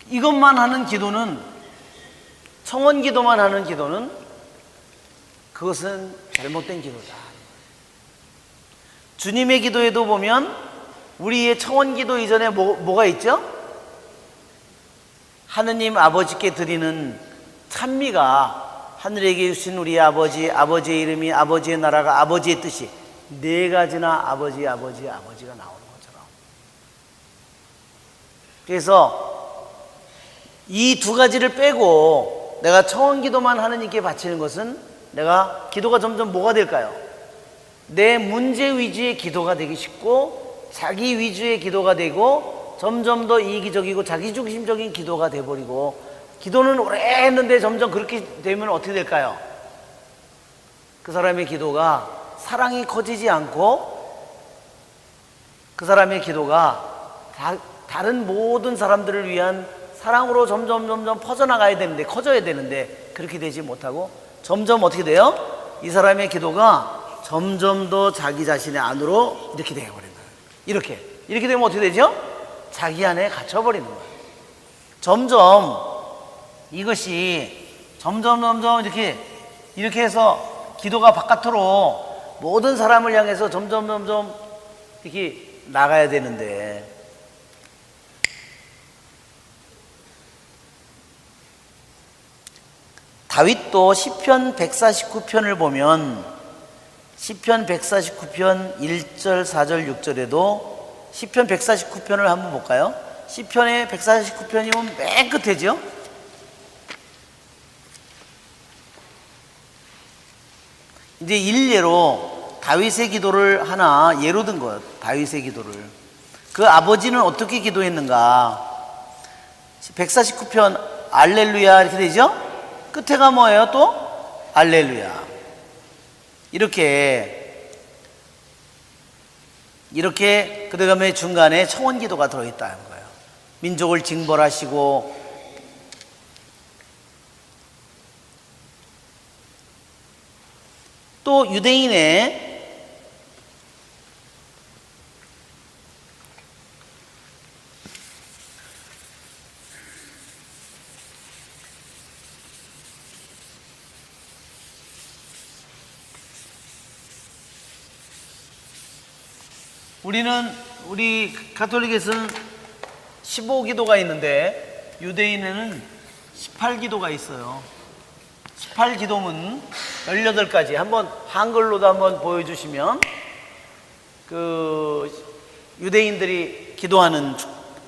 이것만 하는 기도는, 청원 기도만 하는 기도는 그것은 잘못된 기도다. 주님의 기도에도 보면 우리의 청원 기도 이전에 뭐가 있죠? 하느님 아버지께 드리는 찬미가, 하늘에 계신 우리 아버지, 아버지의 이름이, 아버지의 나라가, 아버지의 뜻이 네 가지나 아버지가 나오는 것처럼. 그래서 이 두 가지를 빼고 내가 청원 기도만 하느님께 바치는 것은, 내가 기도가 점점 뭐가 될까요? 내 문제 위주의 기도가 되기 쉽고 자기 위주의 기도가 되고 점점 더 이기적이고 자기중심적인 기도가 돼버리고, 기도는 오래 했는데 점점 그렇게 되면 어떻게 될까요? 그 사람의 기도가 사랑이 커지지 않고 그 사람의 기도가 다른 모든 사람들을 위한 사랑으로 점점 퍼져나가야 되는데, 커져야 되는데 그렇게 되지 못하고 점점 어떻게 돼요? 이 사람의 기도가 점점 더 자기 자신의 안으로 이렇게 되어버린다. 이렇게 되면 어떻게 되죠? 자기 안에 갇혀버리는 거예요. 점점 이것이 점점 이렇게 해서 기도가 바깥으로 모든 사람을 향해서 점점 이렇게 나가야 되는데, 다윗도 시편 149편을 보면 시편 149편 1절, 4절, 6절에도 시편 149편을 한번 볼까요? 시편의 149편이면 맨 끝에죠? 이제 일례로 다윗의 기도를 하나 예로 든 거예요. 다윗의 기도를. 그 아버지는 어떻게 기도했는가? 149편 알렐루야 이렇게 되죠? 끝에가 뭐예요? 또 알렐루야. 이렇게 그 다음에 중간에 청원 기도가 들어있다는 거예요. 민족을 징벌하시고, 또 유대인의 우리 가톨릭에서는 15기도가 있는데 유대인에는 18기도가 있어요. 18기도문 18가지. 한번 한글로도 한번 보여주시면, 그 유대인들이 기도하는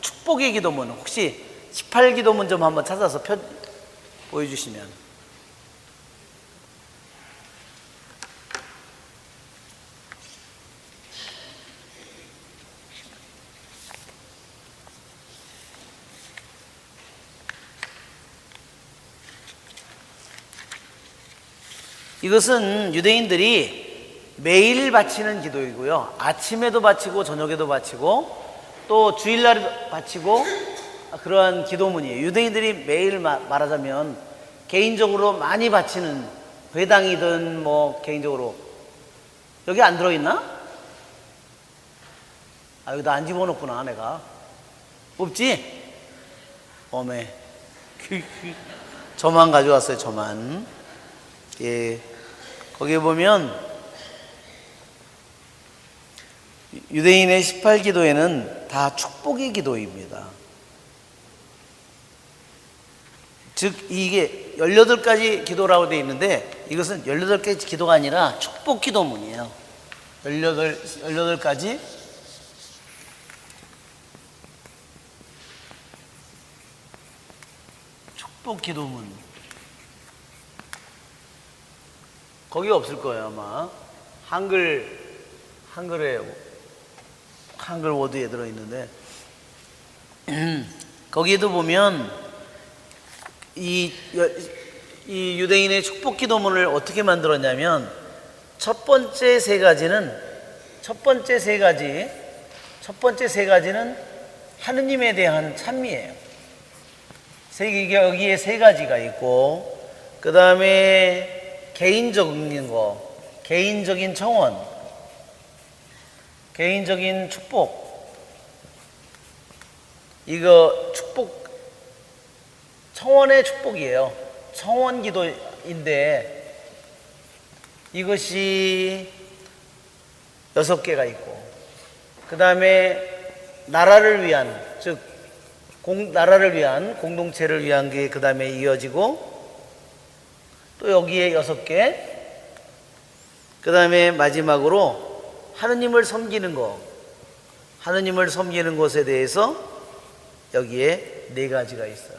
축복의 기도문, 혹시 18기도문 좀 한번 찾아서 보여주시면. 이것은 유대인들이 매일 바치는 기도이고요. 아침에도 바치고 저녁에도 바치고 또 주일날에도 바치고 그러한 기도문이에요. 유대인들이 매일 말하자면 개인적으로 많이 바치는, 회당이든 뭐 개인적으로. 여기 안 들어있나? 여기다 안 집어넣구나 내가. 없지? 어메. 저만 가져왔어요. 저만. 예, 거기에 보면 유대인의 18기도에는 다 축복의 기도입니다. 즉 이게 18가지 기도라고 되어 있는데 이것은 18가지 기도가 아니라 축복 기도문이에요. 18가지 축복 기도문. 거기 없을 거예요 아마. 한글 워드에 들어있는데 거기에도 보면 이 이 유대인의 축복 기도문을 어떻게 만들었냐면 첫 번째 세 가지는 하느님에 대한 찬미예요. 여기에 세 가지가 있고, 그 다음에 개인적인 거, 개인적인 청원, 개인적인 축복. 이거 축복, 청원의 축복이에요. 청원 기도인데 이것이 6개가 있고, 그 다음에 나라를 위한, 즉 나라를 위한, 공동체를 위한 게 그 다음에 이어지고, 또 여기에 6개, 그 다음에 마지막으로 하느님을 섬기는 거, 하느님을 섬기는 것에 대해서 여기에 4가지가 있어요.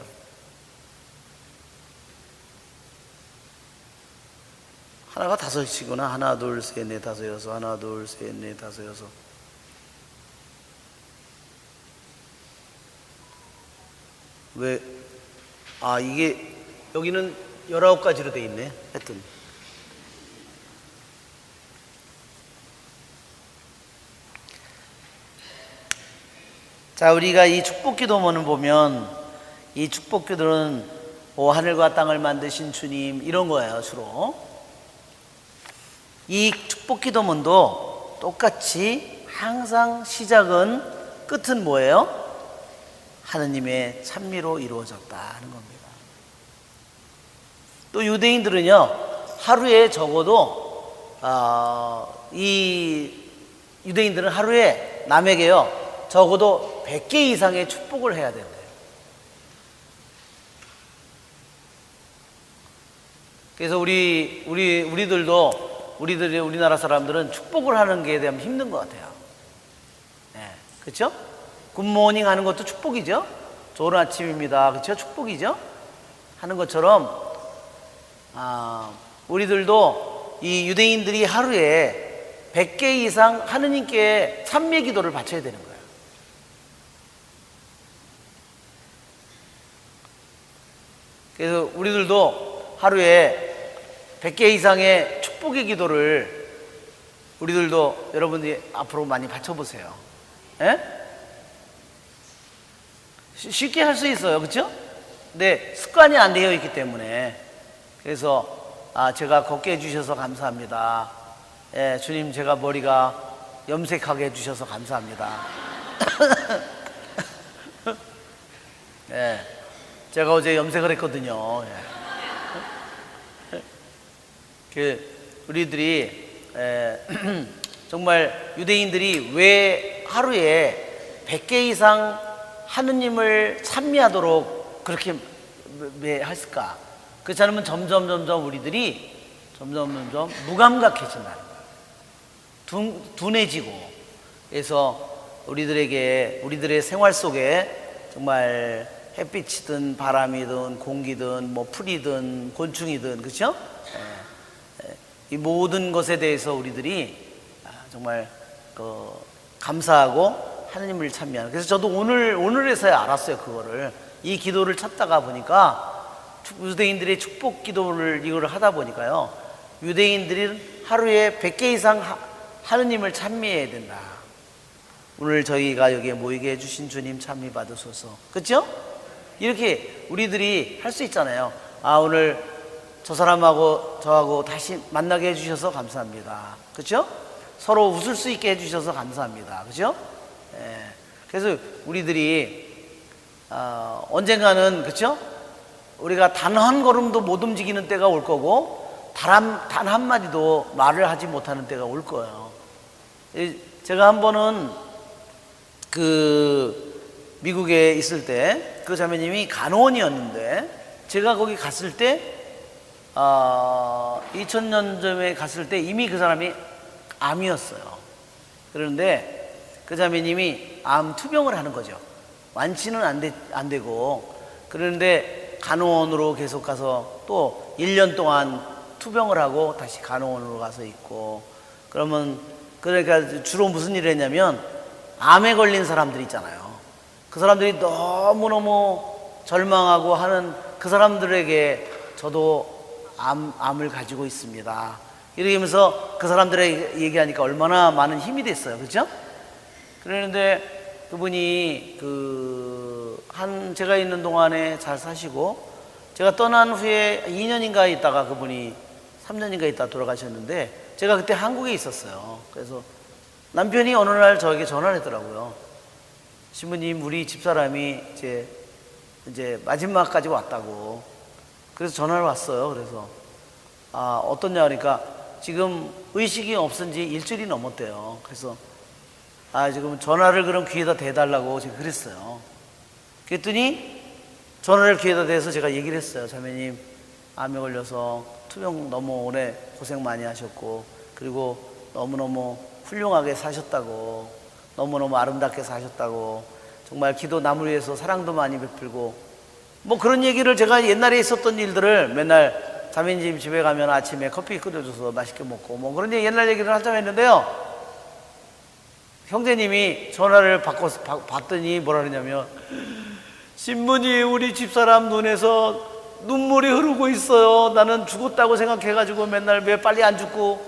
하나가 5이구나. 하나, 둘, 셋, 넷, 다섯, 여섯. 하나, 둘, 셋, 넷, 다섯, 여섯. 왜? 이게 여기는 19가지로 돼 있네. 하여튼 자, 우리가 이 축복 기도문을 보면 이 축복 기도는 하늘과 땅을 만드신 주님, 이런 거예요. 주로 이 축복 기도문도 똑같이 항상 시작은, 끝은 뭐예요? 하느님의 찬미로 이루어졌다 하는 겁니다. 또 유대인들은요, 하루에 적어도 이 유대인들은 하루에 남에게요 적어도 100개 이상의 축복을 해야 된대요. 그래서 우리나라 사람들은 축복을 하는 게 대한 힘든 것 같아요. 네, 그렇죠? 굿모닝 하는 것도 축복이죠. 좋은 아침입니다. 그렇죠? 축복이죠. 하는 것처럼 우리들도 이 유대인들이 하루에 100개 이상 하느님께 찬미 기도를 바쳐야 되는 거예요. 그래서 우리들도 하루에 100개 이상의 축복의 기도를 우리들도 여러분들이 앞으로 많이 바쳐보세요. 예? 쉽게 할 수 있어요. 그렇죠? 근데 습관이 안 되어 있기 때문에. 그래서 제가 걷게 해주셔서 감사합니다. 예, 주님, 제가 머리가 염색하게 해주셔서 감사합니다. 예, 제가 어제 염색을 했거든요. 예. 우리들이 정말 유대인들이 왜 하루에 100개 이상 하느님을 찬미하도록 그렇게 왜 했을까? 그렇지 않으면 점점 우리들이 무감각해진다는 거예요. 둔해지고. 그래서 우리들의 생활 속에 정말 햇빛이든 바람이든 공기든 뭐 풀이든 곤충이든, 그렇죠? 이 모든 것에 대해서 우리들이 정말 감사하고 하느님을 찬미하는. 그래서 저도 오늘에서야 알았어요. 그거를, 이 기도를 찾다가 보니까, 유대인들의 축복 기도를 이걸 하다 보니까요, 유대인들이 하루에 100개 이상 하느님을 찬미해야 된다. 오늘 저희가 여기에 모이게 해주신 주님 찬미 받으소서. 그렇죠? 이렇게 우리들이 할 수 있잖아요. 오늘 저 사람하고 저하고 다시 만나게 해주셔서 감사합니다. 그렇죠? 서로 웃을 수 있게 해주셔서 감사합니다. 그렇죠? 예. 그래서 우리들이 언젠가는, 그렇죠? 우리가 단 한 걸음도 못 움직이는 때가 올 거고, 단 한마디도 말을 하지 못하는 때가 올 거예요. 제가 한 번은 미국에 있을 때 그 자매님이 간호원이었는데, 제가 거기 갔을 때 2000년쯤에 갔을 때 이미 그 사람이 암이었어요. 그런데 그 자매님이 암 투병을 하는 거죠. 완치는 안 되고. 그런데 간호원으로 계속 가서 또 1년 동안 투병을 하고 다시 간호원으로 가서 있고. 그러니까 주로 무슨 일을 했냐면, 암에 걸린 사람들 있잖아요. 그 사람들이 너무너무 절망하고 하는 그 사람들에게 저도 암을 가지고 있습니다. 이렇게 하면서 그 사람들에게 얘기하니까 얼마나 많은 힘이 됐어요. 그렇죠? 그러는데 그분이 제가 있는 동안에 잘 사시고, 제가 떠난 후에 2년인가 있다가 그분이 3년인가 있다 돌아가셨는데, 제가 그때 한국에 있었어요. 그래서 남편이 어느 날 저에게 전화를 했더라고요. 신부님, 우리 집사람이 이제 마지막까지 왔다고. 그래서 전화를 왔어요. 그래서 어떠냐 그러니까 지금 의식이 없은 지 일주일이 넘었대요. 그래서 지금 전화를 그럼 귀에다 대달라고 제가 그랬어요. 그랬더니 전화를 귀에다 대서 제가 얘기를 했어요. 자매님, 암에 걸려서 투병 너무 오래 고생 많이 하셨고, 그리고 너무너무 훌륭하게 사셨다고, 너무너무 아름답게 사셨다고, 정말 기도 남을 위해서 사랑도 많이 베풀고, 뭐 그런 얘기를 제가 옛날에 있었던 일들을 맨날 자매님 집에 가면 아침에 커피 끓여줘서 맛있게 먹고 뭐 그런 옛날 얘기를 한참 했는데요. 형제님이 전화를 받더니 뭐라 그러냐면, 신부님, 우리 집사람 눈에서 눈물이 흐르고 있어요. 나는 죽었다고 생각해가지고 맨날 왜 빨리 안 죽고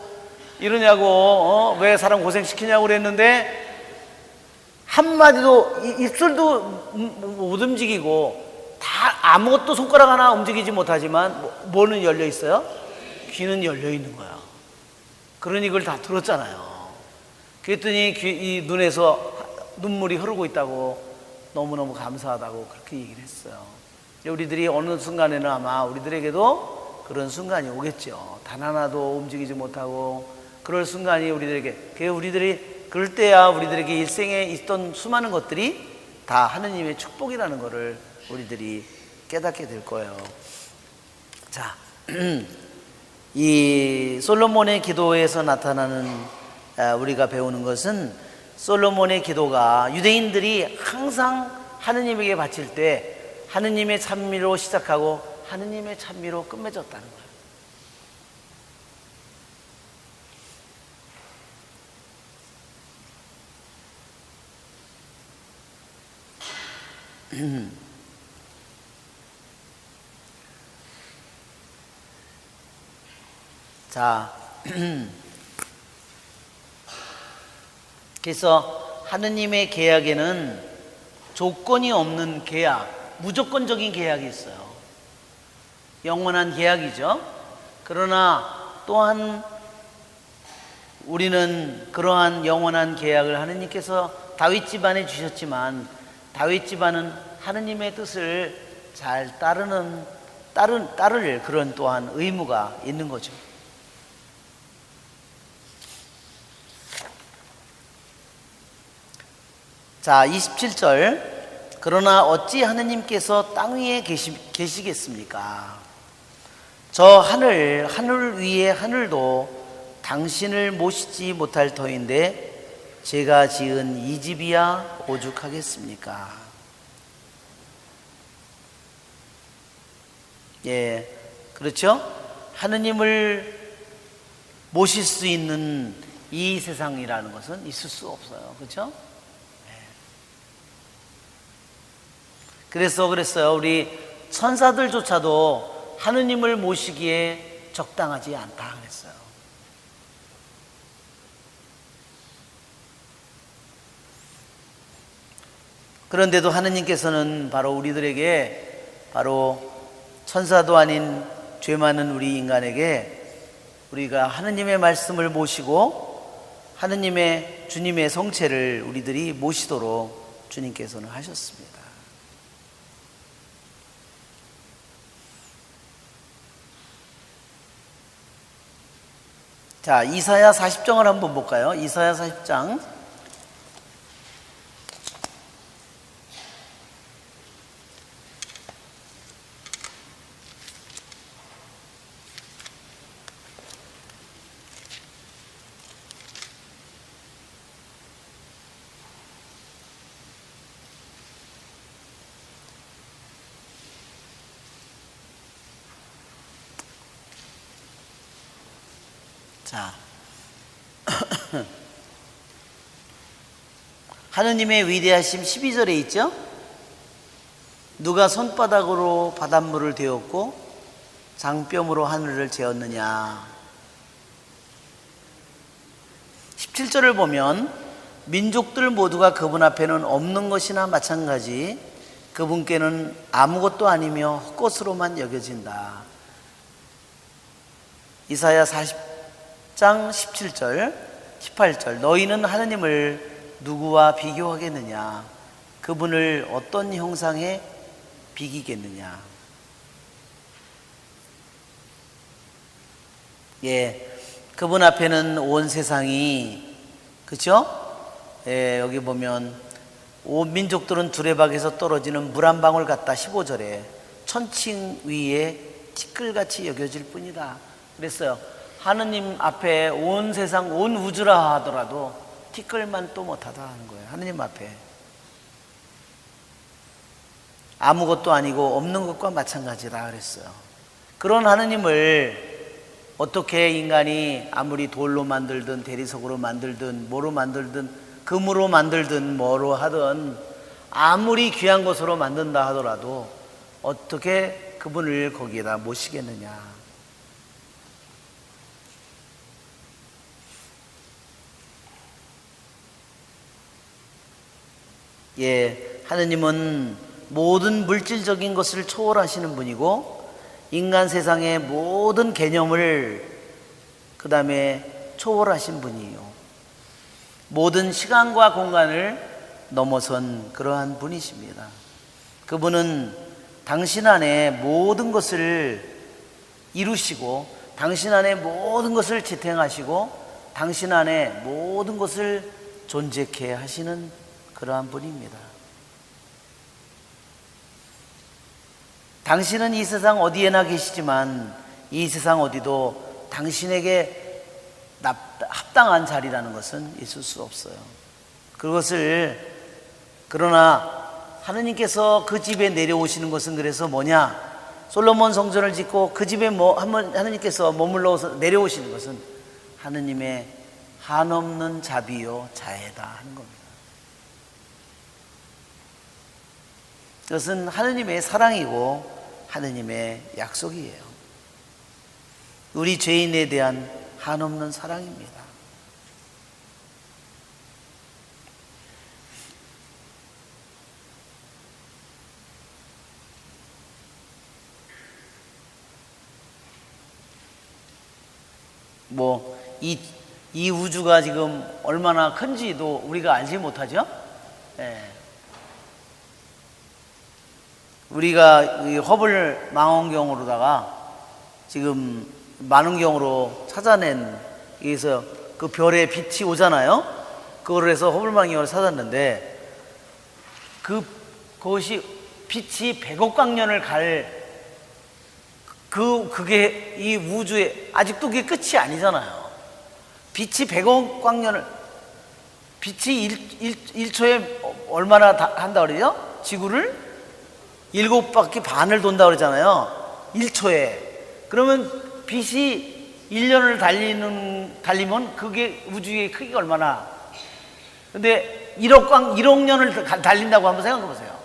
이러냐고, 왜 사람 고생시키냐고 그랬는데, 한마디도 입술도 못 움직이고 다 아무것도 손가락 하나 움직이지 못하지만 뭐는 열려 있어요? 귀는 열려 있는 거야. 그러니 그걸 다 들었잖아요. 그랬더니 이 눈에서 눈물이 흐르고 있다고, 너무너무 감사하다고 그렇게 얘기를 했어요. 우리들이 어느 순간에는 아마 우리들에게도 그런 순간이 오겠죠. 단 하나도 움직이지 못하고 그럴 순간이 우리들이 그럴 때야 우리들에게 일생에 있던 수많은 것들이 다 하느님의 축복이라는 것을 우리들이 깨닫게 될 거예요. 자, 이 솔로몬의 기도에서 나타나는 우리가 배우는 것은, 솔로몬의 기도가 유대인들이 항상 하느님에게 바칠 때 하느님의 찬미로 시작하고 하느님의 찬미로 끝맺었다는 거예요. 자, 그래서 하느님의 계약에는 조건이 없는 계약, 무조건적인 계약이 있어요. 영원한 계약이죠. 그러나 또한 우리는 그러한 영원한 계약을 하느님께서 다윗 집안에 주셨지만, 다윗 집안은 하느님의 뜻을 잘 따를 그런 또한 의무가 있는 거죠. 자, 27절. 그러나 어찌 하느님께서 땅 위에 계시겠습니까? 저 하늘 위의 하늘도 당신을 모시지 못할 터인데 제가 지은 이 집이야 오죽하겠습니까? 예, 그렇죠? 하느님을 모실 수 있는 이 세상이라는 것은 있을 수 없어요. 그렇죠? 그래서 그랬어요. 우리 천사들조차도 하느님을 모시기에 적당하지 않다 그랬어요. 그런데도 하느님께서는 바로 우리들에게, 바로 천사도 아닌 죄 많은 우리 인간에게 우리가 하느님의 말씀을 모시고 하느님의 주님의 성체를 우리들이 모시도록 주님께서는 하셨습니다. 자, 이사야 40장을 한번 볼까요? 이사야 40장. 자, 하느님의 위대하심 12절에 있죠? 누가 손바닥으로 바닷물을 데웠고 장뼘으로 하늘을 재었느냐. 17절을 보면 민족들 모두가 그분 앞에는 없는 것이나 마찬가지 그분께는 아무것도 아니며 헛것으로만 여겨진다. 이사야 40장 17절 18절 너희는 하느님을 누구와 비교하겠느냐. 그분을 어떤 형상에 비기겠느냐. 그분 앞에는 온 세상이, 그렇죠? 여기 보면 온 민족들은 두레박에서 떨어지는 물 한 방울 같다. 15절에 천칭 위에 티끌같이 여겨질 뿐이다 그랬어요. 하느님 앞에 온 세상 온 우주라 하더라도 티끌만 또 못하다 하는 거예요. 하느님 앞에 아무것도 아니고 없는 것과 마찬가지라 그랬어요. 그런 하느님을 어떻게 인간이 아무리 돌로 만들든 대리석으로 만들든 뭐로 만들든 금으로 만들든 뭐로 하든 아무리 귀한 것으로 만든다 하더라도 어떻게 그분을 거기에다 모시겠느냐. 하느님은 모든 물질적인 것을 초월하시는 분이고 인간 세상의 모든 개념을 그 다음에 초월하신 분이에요. 모든 시간과 공간을 넘어선 그러한 분이십니다. 그분은 당신 안에 모든 것을 이루시고 당신 안에 모든 것을 지탱하시고 당신 안에 모든 것을 존재케 하시는 그러한 분입니다. 당신은 이 세상 어디에나 계시지만 이 세상 어디도 당신에게 합당한 자리라는 것은 있을 수 없어요. 그러나 하느님께서 그 집에 내려오시는 것은 그래서 뭐냐? 솔로몬 성전을 짓고 그 집에 하느님께서 머물러 내려오시는 것은 하느님의 한없는 자비요 자애다 하는 겁니다. 그것은 하느님의 사랑이고 하느님의 약속이에요. 우리 죄인에 대한 한없는 사랑입니다. 이 우주가 지금 얼마나 큰지도 우리가 알지 못하죠? 우리가 이 허블 망원경으로다가 지금 만원경으로 찾아낸 여기서 그 별에 빛이 오잖아요. 그걸 해서 허블 망원경을 찾았는데 그것이 빛이 100억 광년을 그게 이 우주에 아직도 그게 끝이 아니잖아요. 빛이 100억 광년을 빛이 1초에 얼마나 한다 그러죠? 지구를 7바퀴 반을 돈다 그러잖아요. 1초에. 그러면 빛이 1년을 달리면 그게 우주의 크기가 얼마나. 근데 1억 년을 달린다고 한번 생각해 보세요.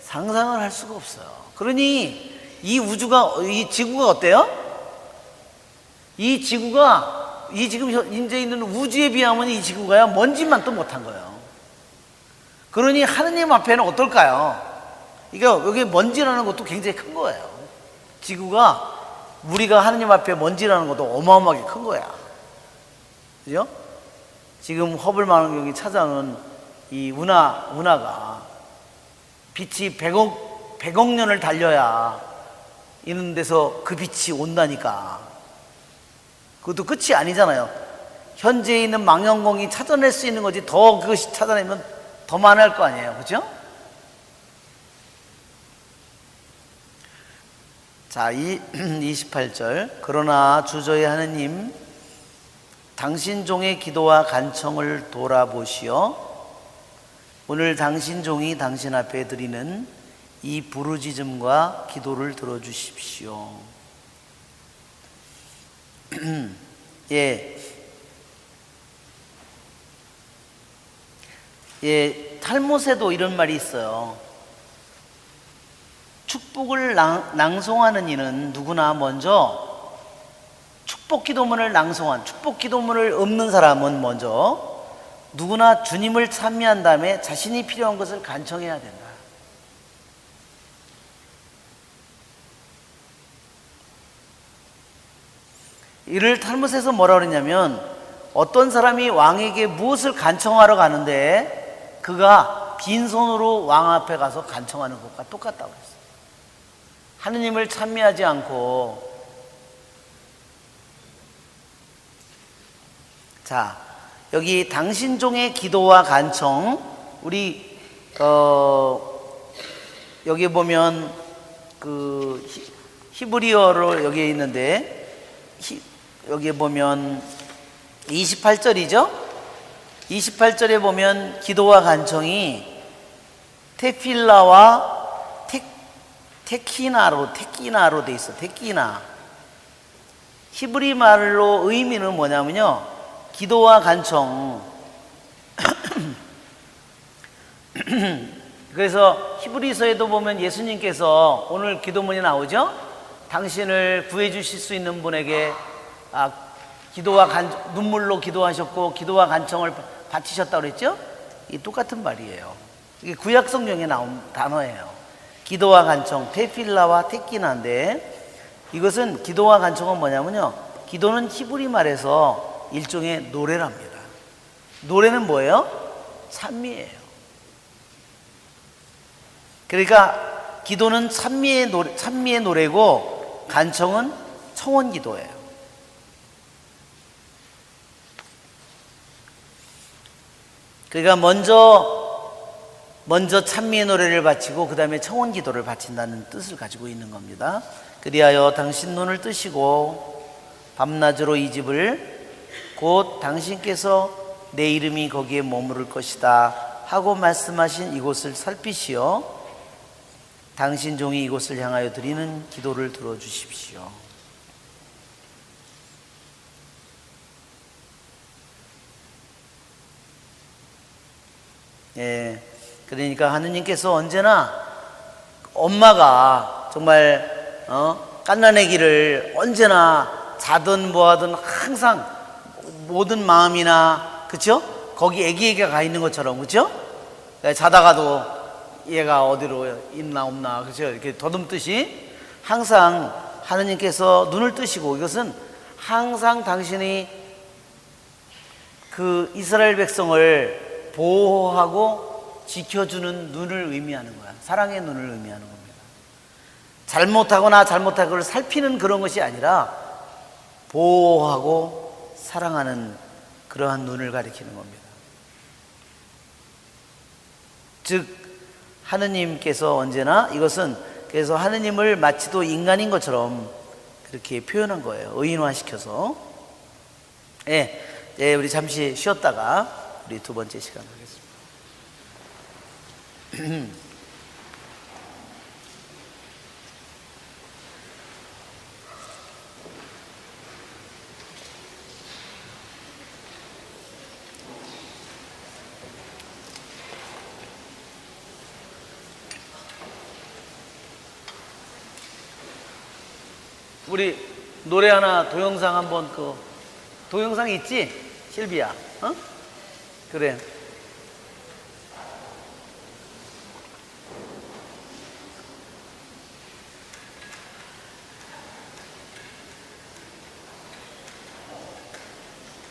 상상을 할 수가 없어요. 그러니 이 지구가 어때요? 이 지구가 지금 현재 있는 우주에 비하면 이 지구가요 먼지만 또 못한 거예요. 그러니 하느님 앞에는 어떨까요? 그러니까 여기 먼지라는 것도 굉장히 큰 거예요. 지구가 우리가 하느님 앞에 먼지라는 것도 어마어마하게 큰 거야. 그죠? 지금 허블 망원경이 찾아오는 이 운하가 빛이 100억 년을 달려야 이런 데서 그 빛이 온다니까. 그것도 끝이 아니잖아요. 현재 있는 망원경이 찾아낼 수 있는 거지 더 그것이 찾아내면 더 많을 거 아니에요. 그죠? 자, 28절. 그러나 주저의 하느님 당신 종의 기도와 간청을 돌아보시어 오늘 당신 종이 당신 앞에 드리는 이 부르짖음과 기도를 들어주십시오. 탈못에도 이런 말이 있어요. 축복을 낭송하는 이는 누구나 먼저 축복 기도문을 낭송한, 축복 기도문을 읊는 사람은 먼저 누구나 주님을 찬미한 다음에 자신이 필요한 것을 간청해야 된다. 이를 탈무스에서 뭐라 그러냐면, 어떤 사람이 왕에게 무엇을 간청하러 가는데 그가 빈손으로 왕 앞에 가서 간청하는 것과 똑같다고 했어요. 하느님을 찬미하지 않고, 자, 여기 당신 종의 기도와 간청, 우리 여기 보면 그 히브리어로 여기에 있는데, 여기에 보면 28절이죠? 28절에 보면 기도와 간청이 테필라와 테키나로 돼 있어. 테키나. 히브리 말로 의미는 뭐냐면요, 기도와 간청. 그래서 히브리서에도 보면 예수님께서, 오늘 기도문이 나오죠? 당신을 구해 주실 수 있는 분에게 기도와 눈물로 기도하셨고 기도와 간청을 바치셨다고 그랬죠? 이 똑같은 말이에요. 이게 구약 성경에 나온 단어예요. 기도와 간청, 테필라와 테키나인데, 이것은, 기도와 간청은 뭐냐면요, 기도는 히브리 말에서 일종의 노래랍니다. 노래는 뭐예요? 찬미예요. 그러니까 기도는 찬미의 노래고, 간청은 청원 기도예요. 그러니까 먼저 찬미의 노래를 바치고 그 다음에 청원 기도를 바친다는 뜻을 가지고 있는 겁니다. 그리하여 당신 눈을 뜨시고 밤낮으로 이 집을, 곧 당신께서 내 이름이 거기에 머무를 것이다 하고 말씀하신 이곳을 살피시어 당신 종이 이곳을 향하여 드리는 기도를 들어주십시오. 예, 그러니까 하느님께서 언제나, 엄마가 정말 갓난아기를 언제나 자든 뭐하든 항상 모든 마음이나, 그쵸? 거기 아기가 가 있는 것처럼, 그쵸? 자다가도 얘가 어디로 있나 없나, 그쵸? 이렇게 더듬듯이 항상 하느님께서 눈을 뜨시고, 이것은 항상 당신이 그 이스라엘 백성을 보호하고 지켜주는 눈을 의미하는 거야. 사랑의 눈을 의미하는 겁니다. 잘못하거나 잘못하고를 살피는 그런 것이 아니라 보호하고 사랑하는 그러한 눈을 가리키는 겁니다. 즉 하느님께서 언제나, 이것은 그래서 하느님을 마치도 인간인 것처럼 그렇게 표현한 거예요. 의인화시켜서. 예, 우리 잠시 쉬었다가 우리 두 번째 시간 하겠습니다. 우리 노래 하나, 동영상 한번, 동영상 있지? 실비야, 그래.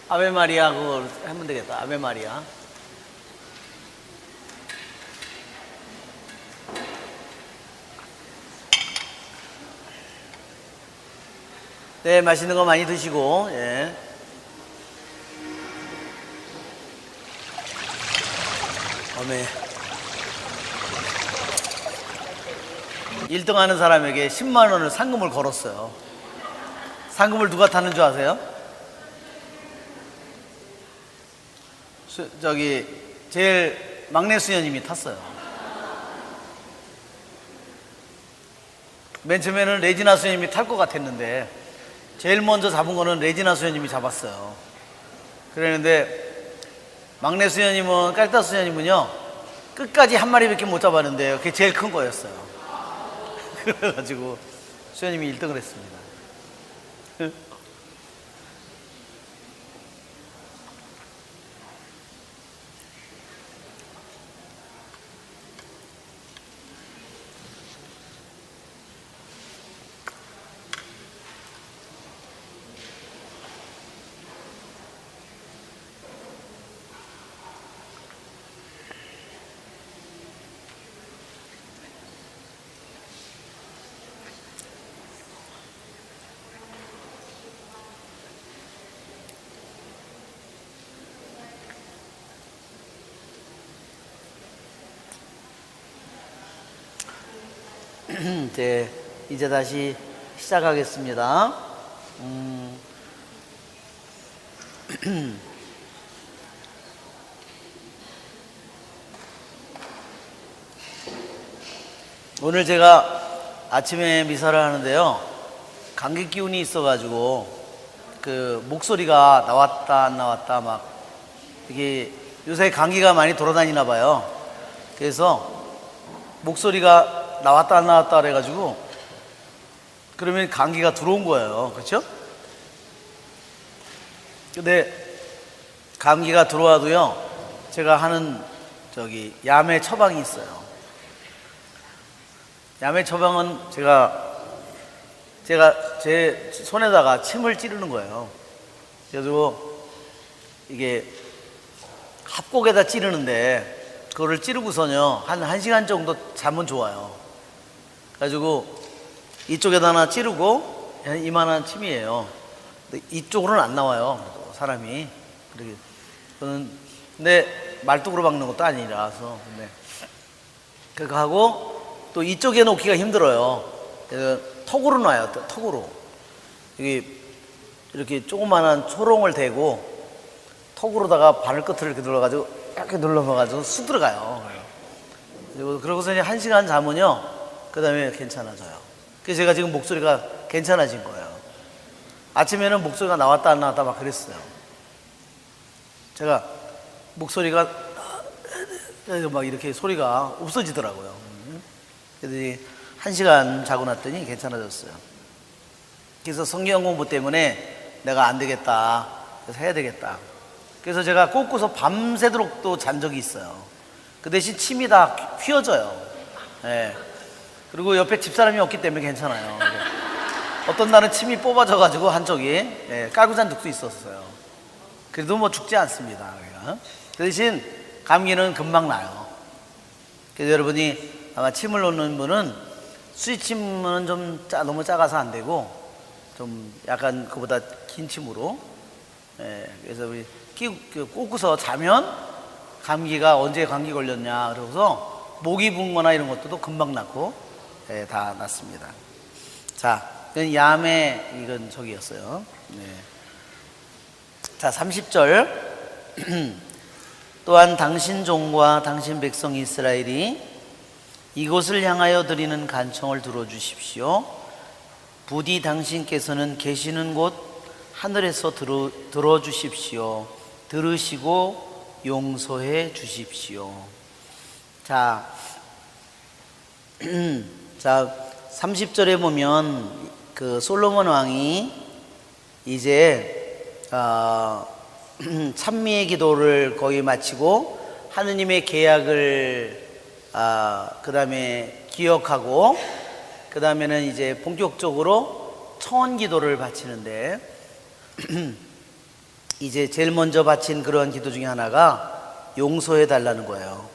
아베 마리아 그거 하면 되겠다. 아베 마리아. 네, 맛있는 거 많이 드시고, 예. 아멘. 1등 하는 사람에게 10만 원을 상금을 걸었어요. 상금을 누가 타는 줄 아세요? 제일 막내 수녀님이 탔어요. 맨 처음에는 레지나 수녀님이 탈 것 같았는데 제일 먼저 잡은 거는 레지나 수녀님이 잡았어요. 그랬는데 막내 수녀님은, 까리타 수녀님은요 끝까지 한 마리밖에 못 잡았는데요, 그게 제일 큰 거였어요. 그래가지고 수현님이 1등을 했습니다. 이제 다시 시작하겠습니다. 오늘 제가 아침에 미사를 하는데요, 감기 기운이 있어가지고 그 목소리가 나왔다 안 나왔다 막 이게 요새 감기가 많이 돌아다니나 봐요. 그래서 목소리가 나왔다 안 나왔다 그래가지고 그러면 감기가 들어온 거예요. 그렇죠? 근데 감기가 들어와도요, 제가 하는 야매 처방이 있어요. 야매 처방은 제가 제 손에다가 침을 찌르는 거예요. 그래가지고 이게 합곡에다 찌르는데 그거를 찌르고서요 한 1시간 정도 자면 좋아요. 그래가지고 이쪽에다 하나 찌르고, 이만한 침이에요. 근데 이쪽으로는 안 나와요, 사람이. 근데 말뚝으로 박는 것도 아니라서. 근데 그거 하고 또 이쪽에 놓기가 힘들어요. 그래서 턱으로 놔요. 턱으로. 여기 이렇게 조그만한 초롱을 대고 턱으로다가 바늘끝을 이렇게 눌러가지고 이렇게 눌러봐가지고 쑥 들어가요. 그러고서 이제 1시간 자면요, 그 다음에 괜찮아져요. 그래서 제가 지금 목소리가 괜찮아진 거예요. 아침에는 목소리가 나왔다 안 나왔다 막 그랬어요. 제가 목소리가 막 이렇게 소리가 없어지더라고요. 그래서 1시간 자고 났더니 괜찮아졌어요. 그래서 성경 공부 때문에 내가 안 되겠다, 그래서 해야 되겠다. 그래서 제가 꽂고서 밤새도록 또 잔 적이 있어요. 그 대신 침이 다 휘어져요. 네. 그리고 옆에 집사람이 없기 때문에 괜찮아요. 어떤 날은 침이 뽑아져가지고 한쪽이 깔고 잔 적도 있었어요. 그래도 뭐 죽지 않습니다. 그 대신 감기는 금방 나요. 그래서 여러분이 아마 침을 놓는 분은 수지침은 좀 너무 작아서 안 되고 좀 약간 그보다 긴 침으로, 그래서 우리 꽂고서 자면 감기가 언제 감기 걸렸냐 그러고서 목이 붓는 거나 이런 것도 금방 낫고 다 낫습니다. 자, 이건 야매, 이건 저기였어요. 자, 30절. 또한 당신 종과 당신 백성 이스라엘이 이곳을 향하여 드리는 간청을 들어주십시오. 부디 당신께서는 계시는 곳 하늘에서 들어주십시오. 들으시고 용서해 주십시오. 자, 30절에 보면 그 솔로몬 왕이 이제 찬미의 기도를 거의 마치고 하느님의 계약을 그 다음에 기억하고 그 다음에는 이제 본격적으로 청원 기도를 바치는데 이제 제일 먼저 바친 그러한 기도 중에 하나가 용서해 달라는 거예요.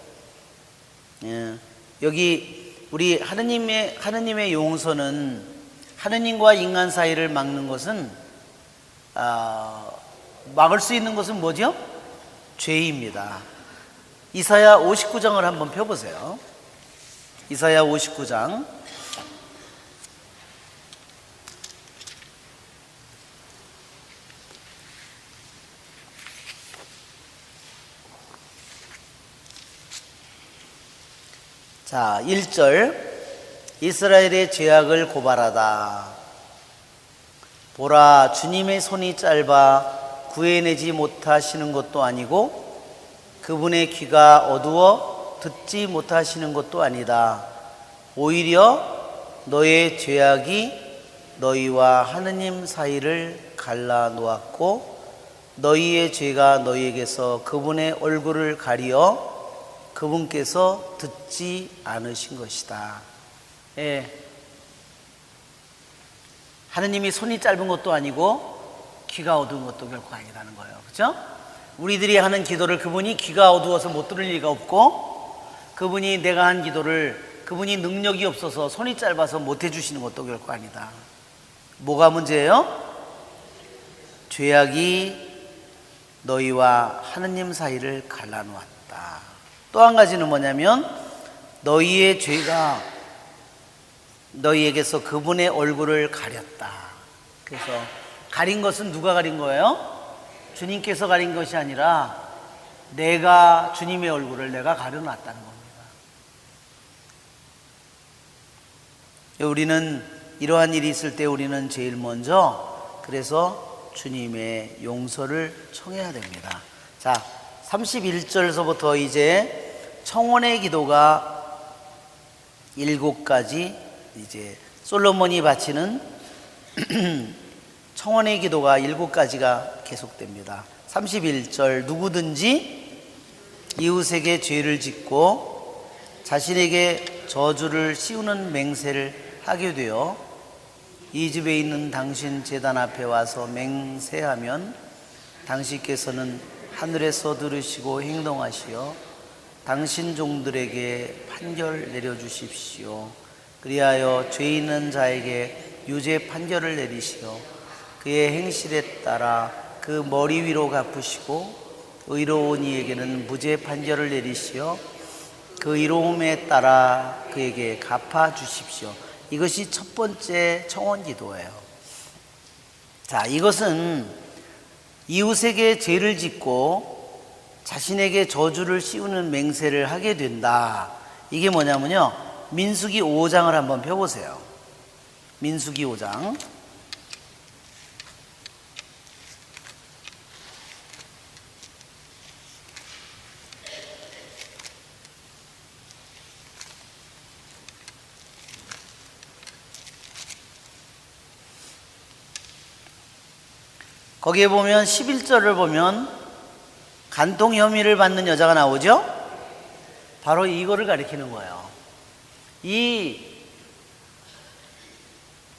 여기 우리 하느님의 용서는 하느님과 인간 사이를 막는 것은 막을 수 있는 것은 뭐죠? 죄입니다. 이사야 59장을 한번 펴보세요. 이사야 59장. 자, 1절. 이스라엘의 죄악을 고발하다. 보라, 주님의 손이 짧아 구해내지 못하시는 것도 아니고 그분의 귀가 어두워 듣지 못하시는 것도 아니다. 오히려 너의 죄악이 너희와 하느님 사이를 갈라 놓았고 너희의 죄가 너희에게서 그분의 얼굴을 가리어 그분께서 듣지 않으신 것이다. 예. 하느님이 손이 짧은 것도 아니고 귀가 어두운 것도 결코 아니라는 거예요. 그렇죠? 우리들이 하는 기도를 그분이 귀가 어두워서 못 들을 리가 없고, 그분이 내가 한 기도를 그분이 능력이 없어서 손이 짧아서 못 해주시는 것도 결코 아니다. 뭐가 문제예요? 죄악이 너희와 하느님 사이를 갈라놓았다. 또 한 가지는 뭐냐면 너희의 죄가 너희에게서 그분의 얼굴을 가렸다. 그래서 가린 것은 누가 가린 거예요? 주님께서 가린 것이 아니라 내가 주님의 얼굴을 내가 가려놨다는 겁니다. 우리는 이러한 일이 있을 때 우리는 제일 먼저 그래서 주님의 용서를 청해야 됩니다. 자, 31절서부터 이제 청혼의 기도가 7가지 이제 솔로몬이 바치는 청혼의 기도가 7가지가 계속됩니다. 31절 누구든지 이웃에게 죄를 짓고 자신에게 저주를 씌우는 맹세를 하게 되어 이 집에 있는 당신 제단 앞에 와서 맹세하면 당신께서는 하늘에서 들으시고 행동하시어 당신 종들에게 판결 내려주십시오. 그리하여 죄 있는 자에게 유죄 판결을 내리시어 그의 행실에 따라 그 머리 위로 갚으시고 의로운 이에게는 무죄 판결을 내리시어 그 의로움에 따라 그에게 갚아주십시오. 이것이 첫 번째 청혼 기도예요. 자, 이것은 이웃에게 죄를 짓고 자신에게 저주를 씌우는 맹세를 하게 된다. 이게 뭐냐면요, 민수기 5장을 한번 펴보세요. 민수기 5장. 거기에 보면 11절을 보면 간통 혐의를 받는 여자가 나오죠? 바로 이거를 가리키는 거예요. 이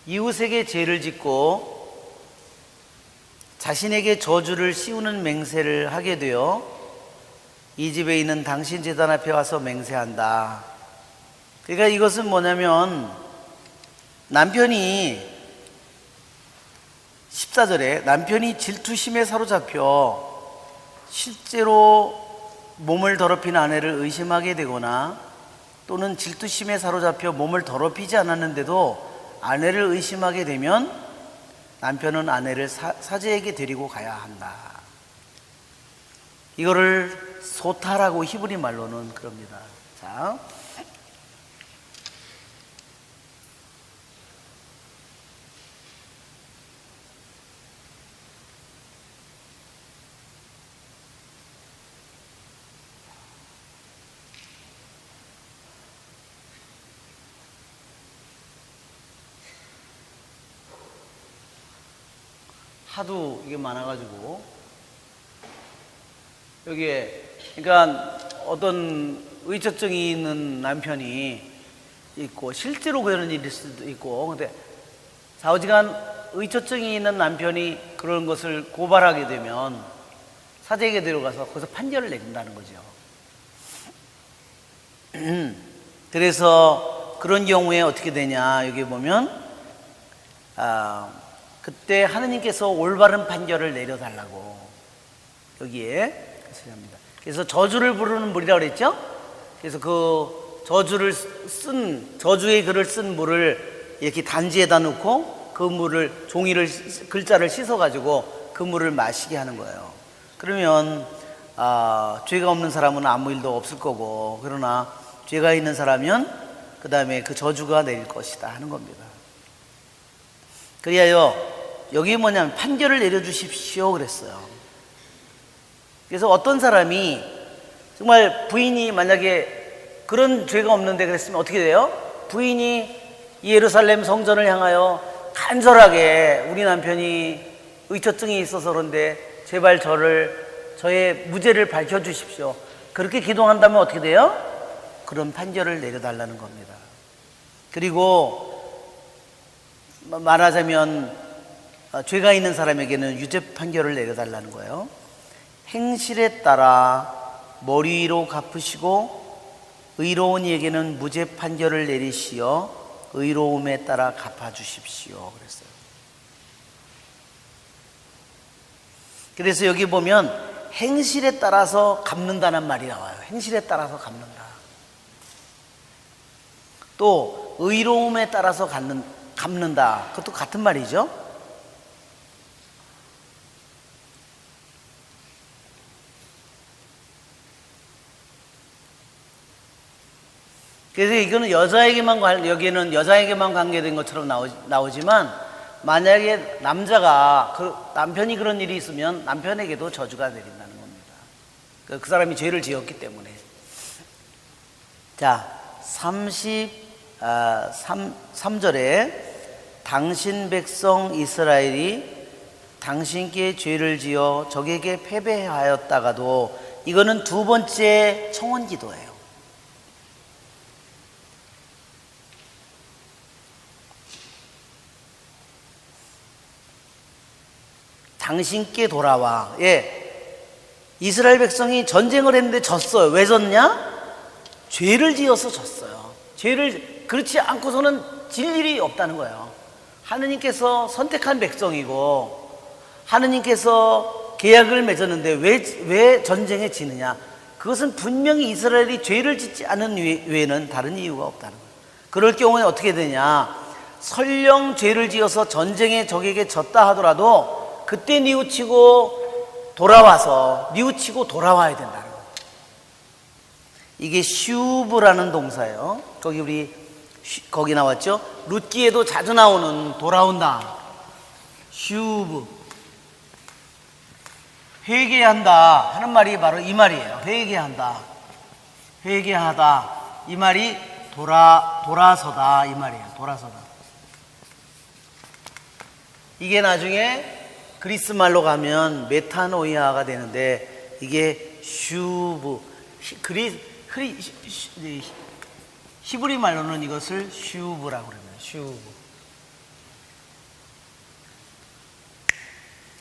이웃에게 죄를 짓고 자신에게 저주를 씌우는 맹세를 하게 되어 이 집에 있는 당신 제단 앞에 와서 맹세한다. 그러니까 이것은 뭐냐면 남편이 14절에 남편이 질투심에 사로잡혀 실제로 몸을 더럽힌 아내를 의심하게 되거나 또는 질투심에 사로잡혀 몸을 더럽히지 않았는데도 아내를 의심하게 되면 남편은 아내를 사제에게 데리고 가야 한다. 이거를 소타라고 히브리 말로는 그럽니다. 자, 하도 이게 많아가지고 여기에 그러니까 어떤 의처증이 있는 남편이 있고 실제로 그런 일일 수도 있고, 근데 좌우지간 의처증이 있는 남편이 그런 것을 고발하게 되면 사제에게 데려가서 거기서 판결을 내린다는 거죠. 그래서 그런 경우에 어떻게 되냐, 여기 보면 그때 하느님께서 올바른 판결을 내려달라고 여기에 합니다. 그래서 저주를 부르는 물이라고 그랬죠? 그래서 그 저주의 글을 쓴 물을 이렇게 단지에다 놓고 그 물을 글자를 씻어가지고 그 물을 마시게 하는 거예요. 그러면 죄가 없는 사람은 아무 일도 없을 거고, 그러나 죄가 있는 사람은 그 다음에 그 저주가 내릴 것이다 하는 겁니다. 그리하여 여기 뭐냐면 판결을 내려주십시오 그랬어요. 그래서 어떤 사람이 정말 부인이 만약에 그런 죄가 없는데 그랬으면 어떻게 돼요? 부인이 이 예루살렘 성전을 향하여 간절하게 우리 남편이 의처증이 있어서 그런데 제발 저의 무죄를 밝혀주십시오. 그렇게 기도한다면 어떻게 돼요? 그런 판결을 내려달라는 겁니다. 그리고 말하자면 죄가 있는 사람에게는 유죄 판결을 내려달라는 거예요. 행실에 따라 머리 위로 갚으시고 의로운 이에게는 무죄 판결을 내리시어 의로움에 따라 갚아주십시오. 그랬어요. 그래서 여기 보면 행실에 따라서 갚는다는 말이 나와요. 행실에 따라서 갚는다. 또 의로움에 따라서 갚는다. 그것도 같은 말이죠. 그래서 이거는 여기는 여자에게만 관계된 것처럼 나오지만 만약에 남편이 그런 일이 있으면 남편에게도 저주가 내린다는 겁니다. 그 사람이 죄를 지었기 때문에. 자, 33절에 당신 백성 이스라엘이 당신께 죄를 지어 적에게 패배하였다가도, 이거는 두 번째 청원 기도예요. 당신께 돌아와. 이스라엘 백성이 전쟁을 했는데 졌어요. 왜 졌냐? 죄를 지어서 졌어요. 그렇지 않고서는 질 일이 없다는 거예요. 하느님께서 선택한 백성이고 하느님께서 계약을 맺었는데 왜 전쟁에 지느냐? 그것은 분명히 이스라엘이 죄를 짓지 않은 외에는 다른 이유가 없다는 거예요. 그럴 경우에 어떻게 되냐? 설령 죄를 지어서 전쟁에 적에게 졌다 하더라도 그때 뉘우치고 돌아와야 된다는 거예요. 이게 슈브라는 동사예요. 거기 나왔죠? 룻기에도 자주 나오는 돌아온다. 슈브. 회개한다 하는 말이 바로 이 말이에요. 회개하다. 이 말이 돌아서다 이 말이에요. 돌아서다. 이게 나중에 그리스 말로 가면 메타노이아가 되는데, 이게 슈브, 히브리 말로는 이것을 슈브라고 그럽니다. 슈브.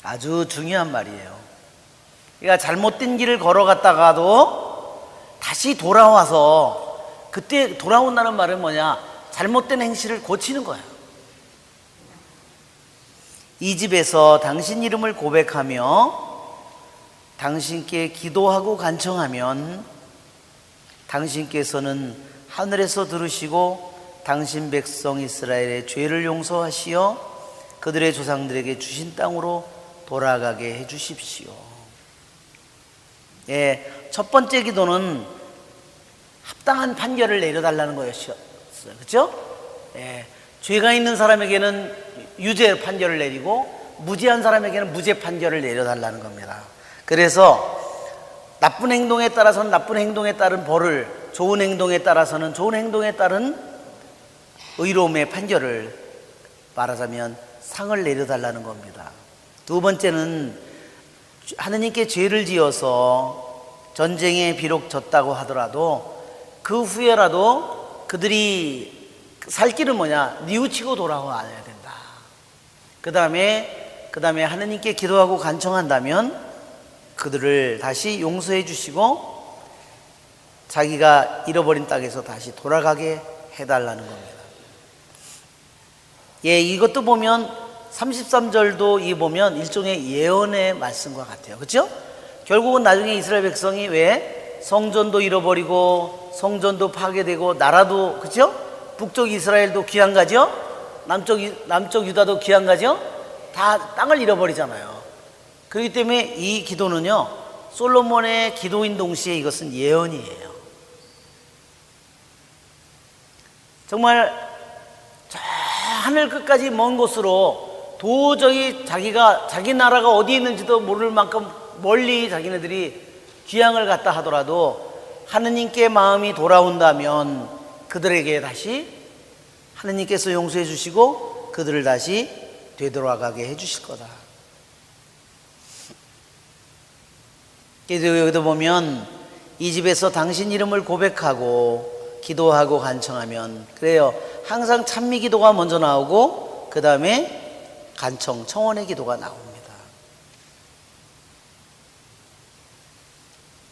아주 중요한 말이에요. 그러니까 잘못된 길을 걸어갔다가도 다시 돌아와서, 그때 돌아온다는 말은 뭐냐? 잘못된 행실을 고치는 거예요. 이 집에서 당신 이름을 고백하며 당신께 기도하고 간청하면 당신께서는 하늘에서 들으시고 당신 백성 이스라엘의 죄를 용서하시어 그들의 조상들에게 주신 땅으로 돌아가게 해주십시오. 첫 번째 기도는 합당한 판결을 내려달라는 거였어요. 그렇죠? 죄가 있는 사람에게는 유죄 판결을 내리고 무죄한 사람에게는 무죄 판결을 내려달라는 겁니다. 그래서 나쁜 행동에 따라서는 나쁜 행동에 따른 벌을, 좋은 행동에 따라서는 좋은 행동에 따른 의로움의 판결을, 말하자면 상을 내려달라는 겁니다. 두 번째는 하느님께 죄를 지어서 전쟁에 비록 졌다고 하더라도 그 후에라도 그들이 살 길은 뭐냐? 뉘우치고 돌아와야 된다. 그 다음에 하느님께 기도하고 간청한다면 그들을 다시 용서해 주시고 자기가 잃어버린 땅에서 다시 돌아가게 해달라는 겁니다. 이것도 보면 33절도 보면 일종의 예언의 말씀과 같아요. 그렇죠? 결국은 나중에 이스라엘 백성이 왜 성전도 잃어버리고 성전도 파괴되고 나라도, 그렇죠? 북쪽 이스라엘도 귀양 가죠? 남쪽 유다도 귀양 가죠? 다 땅을 잃어버리잖아요. 그렇기 때문에 이 기도는요, 솔로몬의 기도인 동시에 이것은 예언이에요. 정말 저 하늘 끝까지 먼 곳으로 도저히 자기 나라가 어디 있는지도 모를 만큼 멀리 자기네들이 귀향을 갔다 하더라도 하느님께 마음이 돌아온다면 그들에게 다시 하느님께서 용서해 주시고 그들을 다시 되돌아가게 해 주실 거다. 그래서 여기도 보면 이 집에서 당신 이름을 고백하고 기도하고 간청하면, 그래요, 항상 찬미 기도가 먼저 나오고 그 다음에 간청, 청원의 기도가 나옵니다.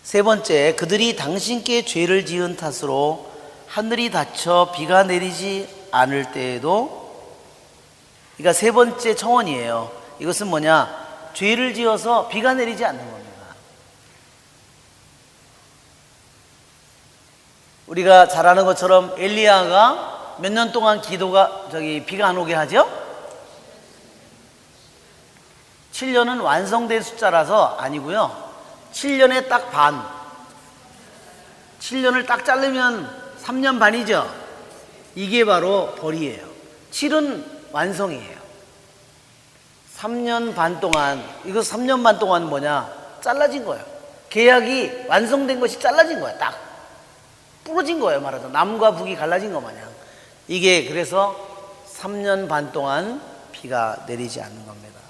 세 번째, 그들이 당신께 죄를 지은 탓으로 하늘이 닫혀 비가 내리지 않을 때에도, 그러니까 세 번째 청원이에요. 이것은 뭐냐? 죄를 지어서 비가 내리지 않는 겁니다. 우리가 잘 아는 것처럼 엘리야가 몇 년 동안 비가 안 오게 하죠? 7년은 완성된 숫자라서 아니고요. 7년에 딱 반. 7년을 딱 자르면 3년 반이죠? 이게 바로 벌이에요. 7은 완성이에요. 3년 반 동안, 이거 3년 반 동안 뭐냐? 잘라진 거예요. 계약이 완성된 것이 잘라진 거예요. 딱 부러진 거예요. 말하자면 남과 북이 갈라진 것 마냥. 이게 그래서 3년 반 동안 비가 내리지 않는 겁니다.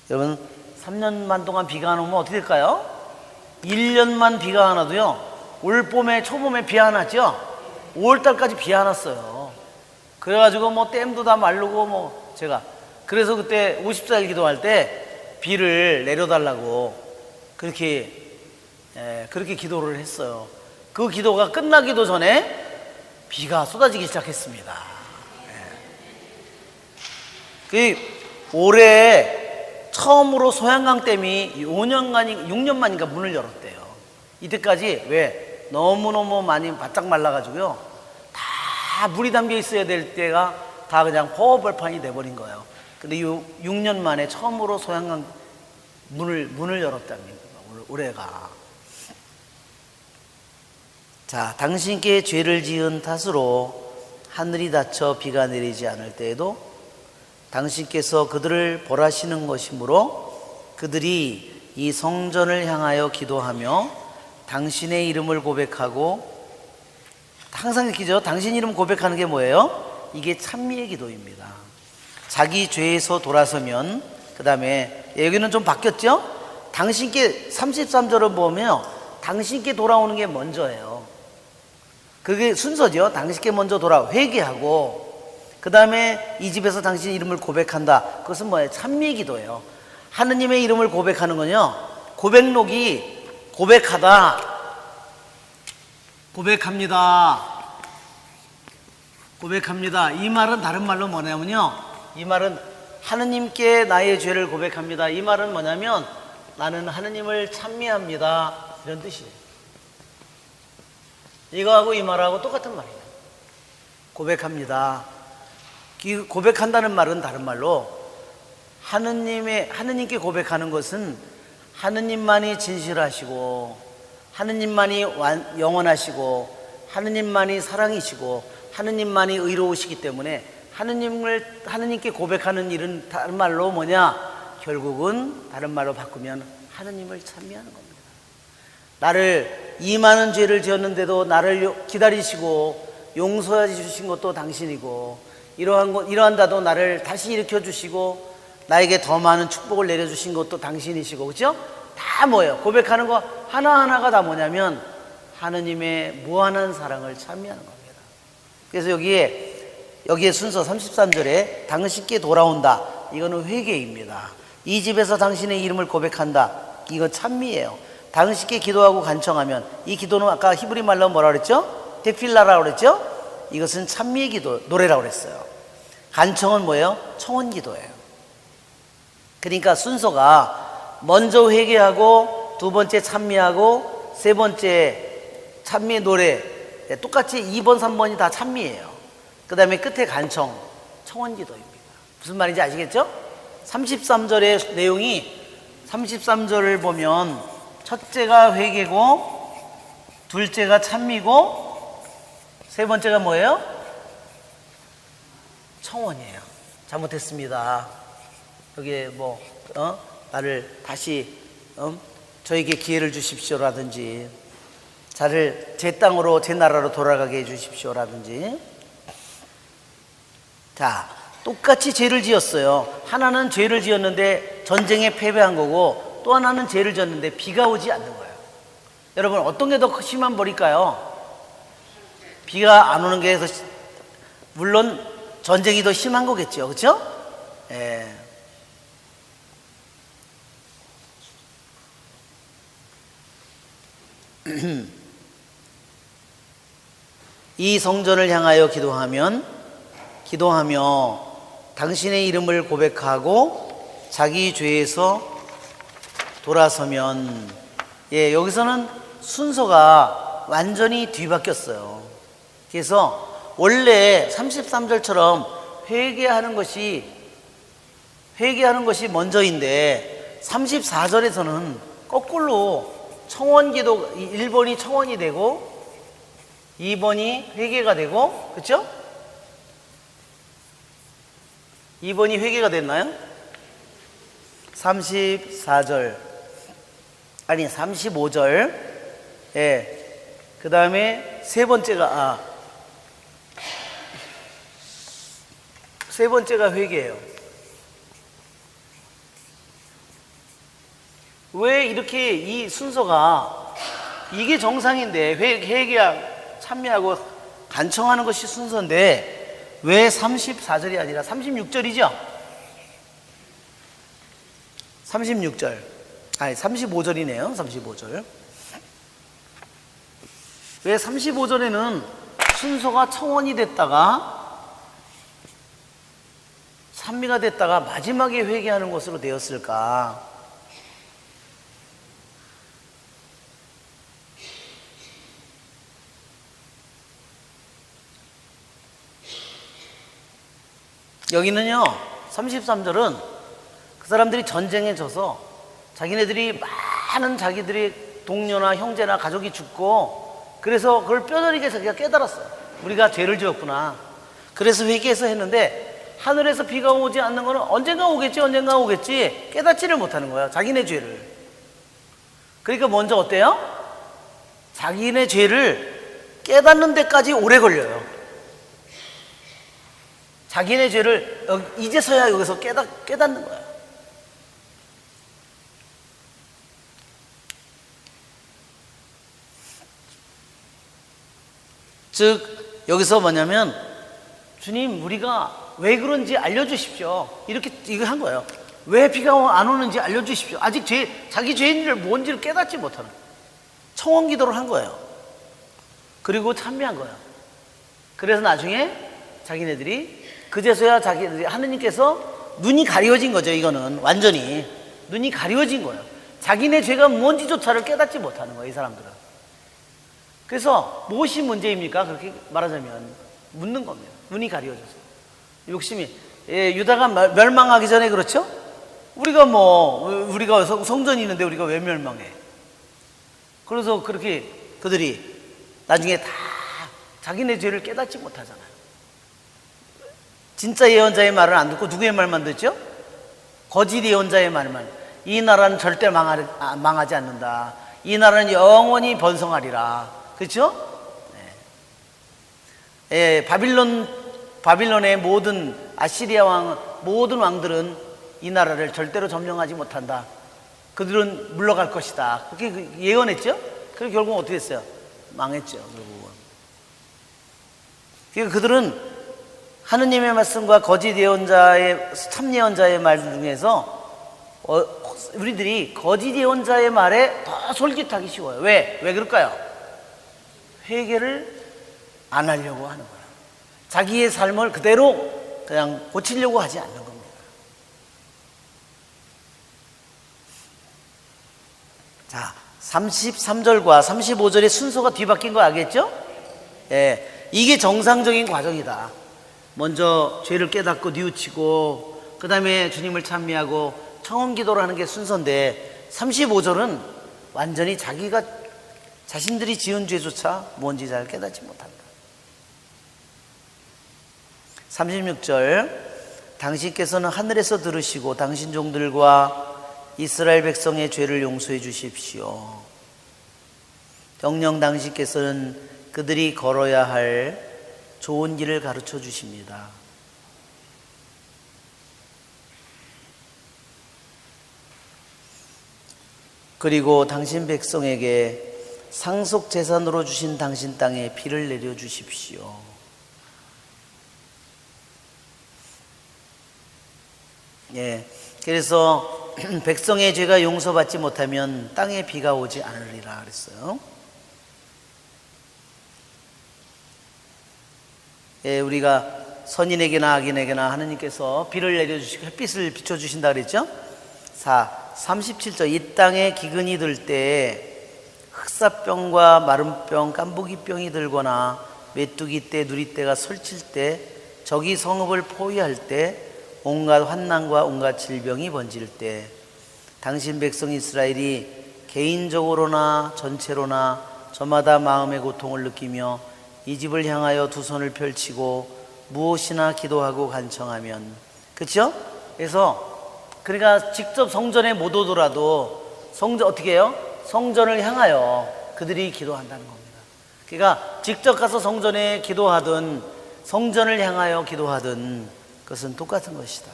여러분, 3년 반 동안 비가 안 오면 어떻게 될까요? 1년만 비가 안 와도요, 올 봄에 초봄에 비 안 왔죠? 5월달까지 비 안 왔어요. 그래가지고 뭐 댐도 다 마르고 제가 그래서 그때 50살 기도할 때 비를 내려달라고 그렇게 기도를 했어요. 그 기도가 끝나기도 전에 비가 쏟아지기 시작했습니다. 올해 처음으로 소양강 댐이 6년 만인가 문을 열었대요. 이때까지 왜? 너무너무 많이 바짝 말라가지고요, 다 물이 담겨 있어야 될 때가 다 그냥 허벌판이 돼버린 거예요. 근데 6년 만에 처음으로 소양강 문을 열었답니다. 올해가. 자, 당신께 죄를 지은 탓으로 하늘이 닫혀 비가 내리지 않을 때에도 당신께서 그들을 벌하시는 것이므로 그들이 이 성전을 향하여 기도하며 당신의 이름을 고백하고, 항상 느끼죠? 당신 이름 고백하는 게 뭐예요? 이게 찬미의 기도입니다. 자기 죄에서 돌아서면, 그 다음에 여기는 좀 바뀌었죠? 당신께, 33절을 보면 당신께 돌아오는 게 먼저예요. 그게 순서죠. 당신께 먼저 회개하고, 그 다음에 이 집에서 당신 이름을 고백한다. 그것은 뭐예요? 찬미의 기도예요. 하느님의 이름을 고백하는 건요, 고백록이 고백하다, 고백합니다. 이 말은 다른 말로 뭐냐면요, 이 말은 하느님께 나의 죄를 고백합니다. 이 말은 뭐냐면 나는 하느님을 찬미합니다, 이런 뜻이에요. 이거하고 이 말하고 똑같은 말이에요. 고백합니다. 고백한다는 말은 다른 말로 하느님께 고백하는 것은 하느님만이 진실하시고, 하느님만이 영원하시고, 하느님만이 사랑이시고, 하느님만이 의로우시기 때문에 하느님께 고백하는 일은 다른 말로 뭐냐? 결국은 다른 말로 바꾸면 하느님을 찬미하는 겁니다. 나를 이 많은 죄를 지었는데도 나를 기다리시고 용서해 주신 것도 당신이고, 이러한다도 나를 다시 일으켜 주시고 나에게 더 많은 축복을 내려주신 것도 당신이시고, 그렇죠? 다 뭐예요? 고백하는 거 하나하나가 다 뭐냐면 하느님의 무한한 사랑을 찬미하는 겁니다. 그래서 여기에 순서 33절에 당신께 돌아온다, 이거는 회개입니다. 이 집에서 당신의 이름을 고백한다, 이건 찬미예요. 당신께 기도하고 간청하면, 이 기도는 아까 히브리 말로 뭐라 그랬죠? 데필라라고 그랬죠? 이것은 찬미의 기도, 노래라고 그랬어요. 간청은 뭐예요? 청원 기도예요. 그러니까 순서가 먼저 회개하고, 두 번째 찬미하고, 세 번째 찬미의 노래, 똑같이 2번, 3번이 다 찬미예요. 그 다음에 끝에 간청, 청원 기도입니다. 무슨 말인지 아시겠죠? 33절의 내용이, 33절을 보면 첫째가 회개고, 둘째가 찬미고, 세 번째가 뭐예요? 청원이에요. 잘못했습니다. 여기에 나를 다시 저에게 기회를 주십시오라든지, 제 땅으로, 제 나라로 돌아가게 해 주십시오라든지, 자, 똑같이 죄를 지었어요. 하나는 죄를 지었는데 전쟁에 패배한 거고, 또 하나는 죄를 지었는데 비가 오지 않는 거예요. 여러분, 어떤 게 더 심한 벌일까요? 비가 안 오는 게 더, 물론 전쟁이 더 심한 거겠죠. 그렇죠? 예. 이 성전을 향하여 기도하며 당신의 이름을 고백하고 자기 죄에서 돌아서면, 예, 여기서는 순서가 완전히 뒤바뀌었어요. 그래서 원래 33절처럼 회개하는 것이 먼저인데 34절에서는 거꾸로 청원기도 1번이 청원이 되고 2번이 회개가 되고, 그렇죠? 2번이 회개가 됐나요? 34절 아니 35절, 예, 그 다음에 세 번째가 회개예요. 왜 이렇게 이 순서가, 이게 정상인데 회개야 참여하고 간청하는 것이 순서인데 왜 34절이 아니라 36절이죠? 36절 아니 35절이네요. 35절. 왜 35절에는 순서가 청원이 됐다가 산미가 됐다가 마지막에 회개하는 것으로 되었을까? 여기는요, 33절은 그 사람들이 전쟁에 져서 자기네들이 많은 자기들이 동료나 형제나 가족이 죽고, 그래서 그걸 뼈저리게 자기가 깨달았어요. 우리가 죄를 지었구나. 그래서 회개해서 했는데 하늘에서 비가 오지 않는 거는 언젠가 오겠지 깨닫지를 못하는 거예요. 자기네 죄를. 그러니까 먼저 어때요? 자기네 죄를 깨닫는 데까지 오래 걸려요. 자기네 죄를 이제서야 여기서 깨닫는 거예요. 즉 여기서 뭐냐면, 주님, 우리가 왜 그런지 알려주십시오. 이거 한 거예요. 왜 비가 안 오는지 알려주십시오. 아직 자기 죄인을 뭔지를 깨닫지 못하는 청원 기도를 한 거예요. 그리고 참여한 거예요. 그래서 나중에 자기네들이 그제서야 자기네들이, 하느님께서 눈이 가려진 거죠. 이거는 완전히 눈이 가려진 거예요. 자기네 죄가 뭔지조차를 깨닫지 못하는 거예요, 이 사람들은. 그래서 무엇이 문제입니까? 그렇게 말하자면 묻는 겁니다. 눈이 가려져서. 욕심이, 예, 유다가 멸망하기 전에, 그렇죠? 우리가 성전이 있는데 우리가 왜 멸망해? 그래서 그렇게 그들이 나중에 다 자기네 죄를 깨닫지 못하잖아요. 진짜 예언자의 말을 안 듣고 누구의 말만 듣죠? 거짓 예언자의 말만. 이 나라는 절대 망하지 않는다. 이 나라는 영원히 번성하리라. 그렇죠? 네. 예, 바빌론의 모든 아시리아 모든 왕들은 이 나라를 절대로 점령하지 못한다. 그들은 물러갈 것이다. 그렇게 예언했죠? 그리고 결국 어떻게 됐어요? 망했죠, 결국은. 그러니까 그들은 하느님의 말씀과 거짓 예언자의, 참 예언자의 말 중에서 우리들이 거짓 예언자의 말에 더 솔깃하기 쉬워요. 왜 그럴까요? 회개를 안 하려고 하는 거예요. 자기의 삶을 그대로 그냥 고치려고 하지 않는 겁니다. 자, 33절과 35절의 순서가 뒤바뀐 거 알겠죠? 예, 이게 정상적인 과정이다. 먼저 죄를 깨닫고 뉘우치고, 그 다음에 주님을 찬미하고 청원 기도를 하는 게 순서인데, 35절은 완전히 자신들이 지은 죄조차 뭔지 잘 깨닫지 못한다. 36절, 당신께서는 하늘에서 들으시고 당신 종들과 이스라엘 백성의 죄를 용서해 주십시오. 정녕 당신께서는 그들이 걸어야 할 좋은 길을 가르쳐 주십니다. 그리고 당신 백성에게 상속 재산으로 주신 당신 땅에 비를 내려 주십시오. 예, 그래서 백성의 죄가 용서받지 못하면 땅에 비가 오지 않으리라 그랬어요. 예, 우리가 선인에게나 악인에게나 하느님께서 비를 내려주시고 햇빛을 비춰주신다 그랬죠? 37절 이 땅에 기근이 들 때에 흑사병과 마름병, 깐부기병이 들거나 메뚜기 때, 누리떼가 설칠 때, 적이 성읍을 포위할 때, 온갖 환난과 온갖 질병이 번질 때, 당신 백성 이스라엘이 개인적으로나 전체로나 저마다 마음의 고통을 느끼며 이 집을 향하여 두 손을 펼치고 무엇이나 기도하고 간청하면, 그렇죠? 그래서 그러니까 직접 성전에 못 오더라도 성전 어떻게 해요? 성전을 향하여 그들이 기도한다는 겁니다. 그러니까 직접 가서 성전에 기도하든 성전을 향하여 기도하든 그것은 똑같은 것이다.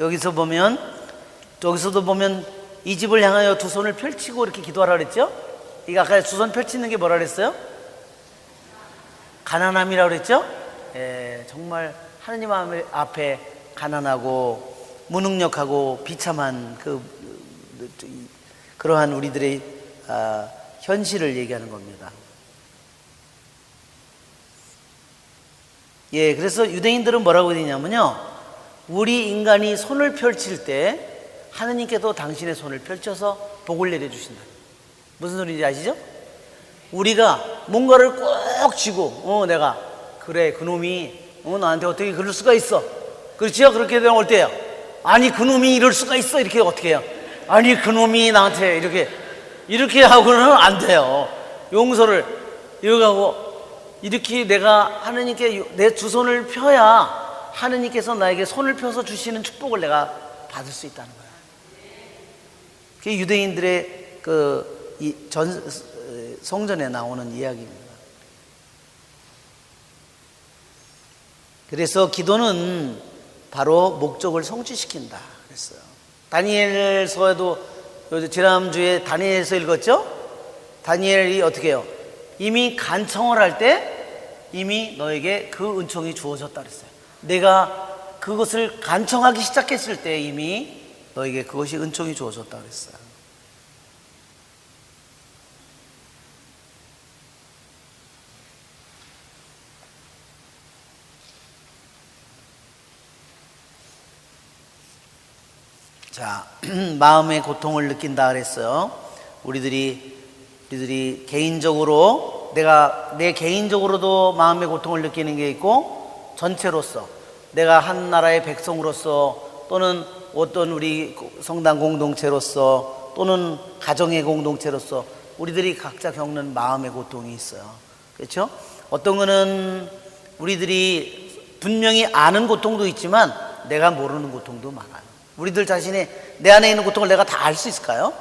여기서도 보면 이 집을 향하여 두 손을 펼치고 이렇게 기도하라 그랬죠? 이거 아까 두 손 펼치는 게 뭐라 그랬어요? 가난함이라고 그랬죠? 예, 정말 하느님 앞에 가난하고 무능력하고 비참한 그러한 우리들의 현실을 얘기하는 겁니다. 예, 그래서 유대인들은 뭐라고 했냐면요, 우리 인간이 손을 펼칠 때 하느님께서 당신의 손을 펼쳐서 복을 내려주신다. 무슨 소리인지 아시죠? 우리가 뭔가를 꼭 쥐고 내가 그래 그놈이 나한테 어떻게 그럴 수가 있어, 그렇지요? 그렇게 되면 어때요? 아니 그놈이 이럴 수가 있어, 이렇게 어떻게 해요? 아니 그놈이 나한테 이렇게 하고는 안 돼요. 용서를 이렇게 하고 이렇게 내가 하느님께 내 두 손을 펴야 하느님께서 나에게 손을 펴서 주시는 축복을 내가 받을 수 있다는 거예요. 그게 유대인들의 성전에 나오는 이야기입니다. 그래서 기도는 바로 목적을 성취시킨다 그랬어요. 다니엘서에도 지난주에 다니엘서 읽었죠? 다니엘이 어떻게 해요? 이미 간청을 할 때 이미 너에게 그 은총이 주어졌다 그랬어요. 내가 그것을 간청하기 시작했을 때 이미 너에게 그것이 은총이 주어졌다 그랬어요. 자, 마음의 고통을 느낀다 그랬어요. 우리들이 개인적으로 내 개인적으로도 마음의 고통을 느끼는 게 있고 전체로서 내가 한 나라의 백성으로서 또는 어떤 우리 성당 공동체로서 또는 가정의 공동체로서 우리들이 각자 겪는 마음의 고통이 있어요. 그렇죠? 어떤 거는 우리들이 분명히 아는 고통도 있지만 내가 모르는 고통도 많아요. 우리들 자신이 내 안에 있는 고통을 내가 다 알 수 있을까요?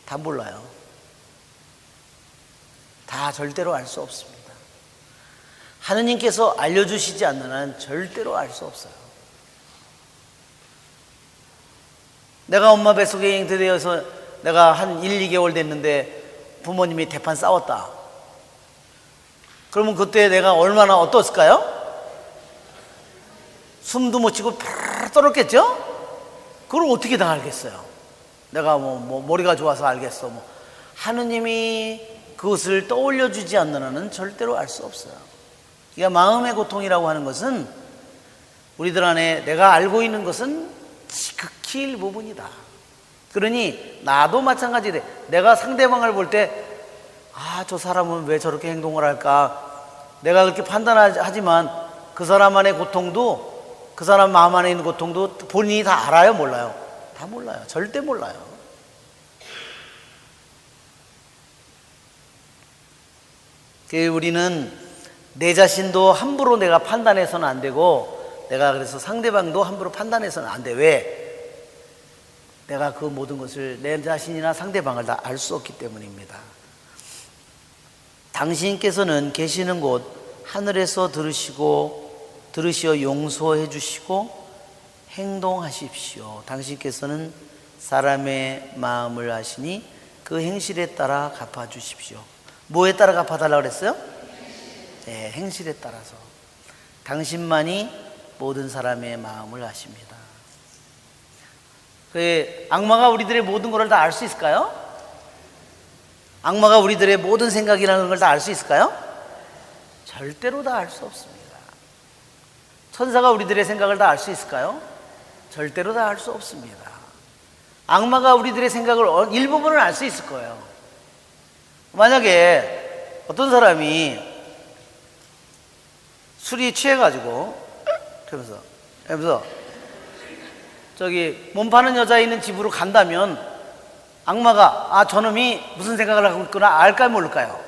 다 몰라요. 다 절대로 알 수 없습니다. 하느님께서 알려주시지 않는 한 절대로 알 수 없어요. 내가 엄마 뱃속에 잉태되어서 내가 한 1, 2개월 됐는데 부모님이 대판 싸웠다. 그러면 그때 내가 얼마나 어떻을까요? 숨도 못 쉬고 팍 떨었겠죠? 그걸 어떻게 다 알겠어요? 내가 머리가 좋아서 알겠어. 하느님이 그것을 떠올려 주지 않는 한은 절대로 알 수 없어요. 그러니까 마음의 고통이라고 하는 것은 우리들 안에 내가 알고 있는 것은 지극히 일부분이다. 그러니 나도 마찬가지돼. 내가 상대방을 볼 때 저 사람은 왜 저렇게 행동을 할까? 내가 그렇게 판단하지만 그 사람 안의 고통도 그 사람 마음 안에 있는 고통도 본인이 다 알아요? 몰라요? 다 몰라요. 절대 몰라요. 우리는 내 자신도 함부로 내가 판단해서는 안 되고 내가 그래서 상대방도 함부로 판단해서는 안 돼. 왜? 내가 그 모든 것을 내 자신이나 상대방을 다 알 수 없기 때문입니다. 당신께서는 계시는 곳 하늘에서 들으시어 용서해 주시고 행동하십시오. 당신께서는 사람의 마음을 아시니 그 행실에 따라 갚아주십시오. 뭐에 따라 갚아달라고 그랬어요? 네, 행실에 따라서. 당신만이 모든 사람의 마음을 아십니다. 악마가 우리들의 모든 것을 다 알 수 있을까요? 악마가 우리들의 모든 생각이라는 걸 다 알 수 있을까요? 절대로 다 알 수 없습니다. 천사가 우리들의 생각을 다 알 수 있을까요? 절대로 다 알 수 없습니다. 악마가 우리들의 생각을 일부분을 알 수 있을 거예요. 만약에 어떤 사람이 술이 취해가지고 그러면서 저기 몸 파는 여자 있는 집으로 간다면 악마가 저놈이 무슨 생각을 하고 있구나 알까요 모를까요?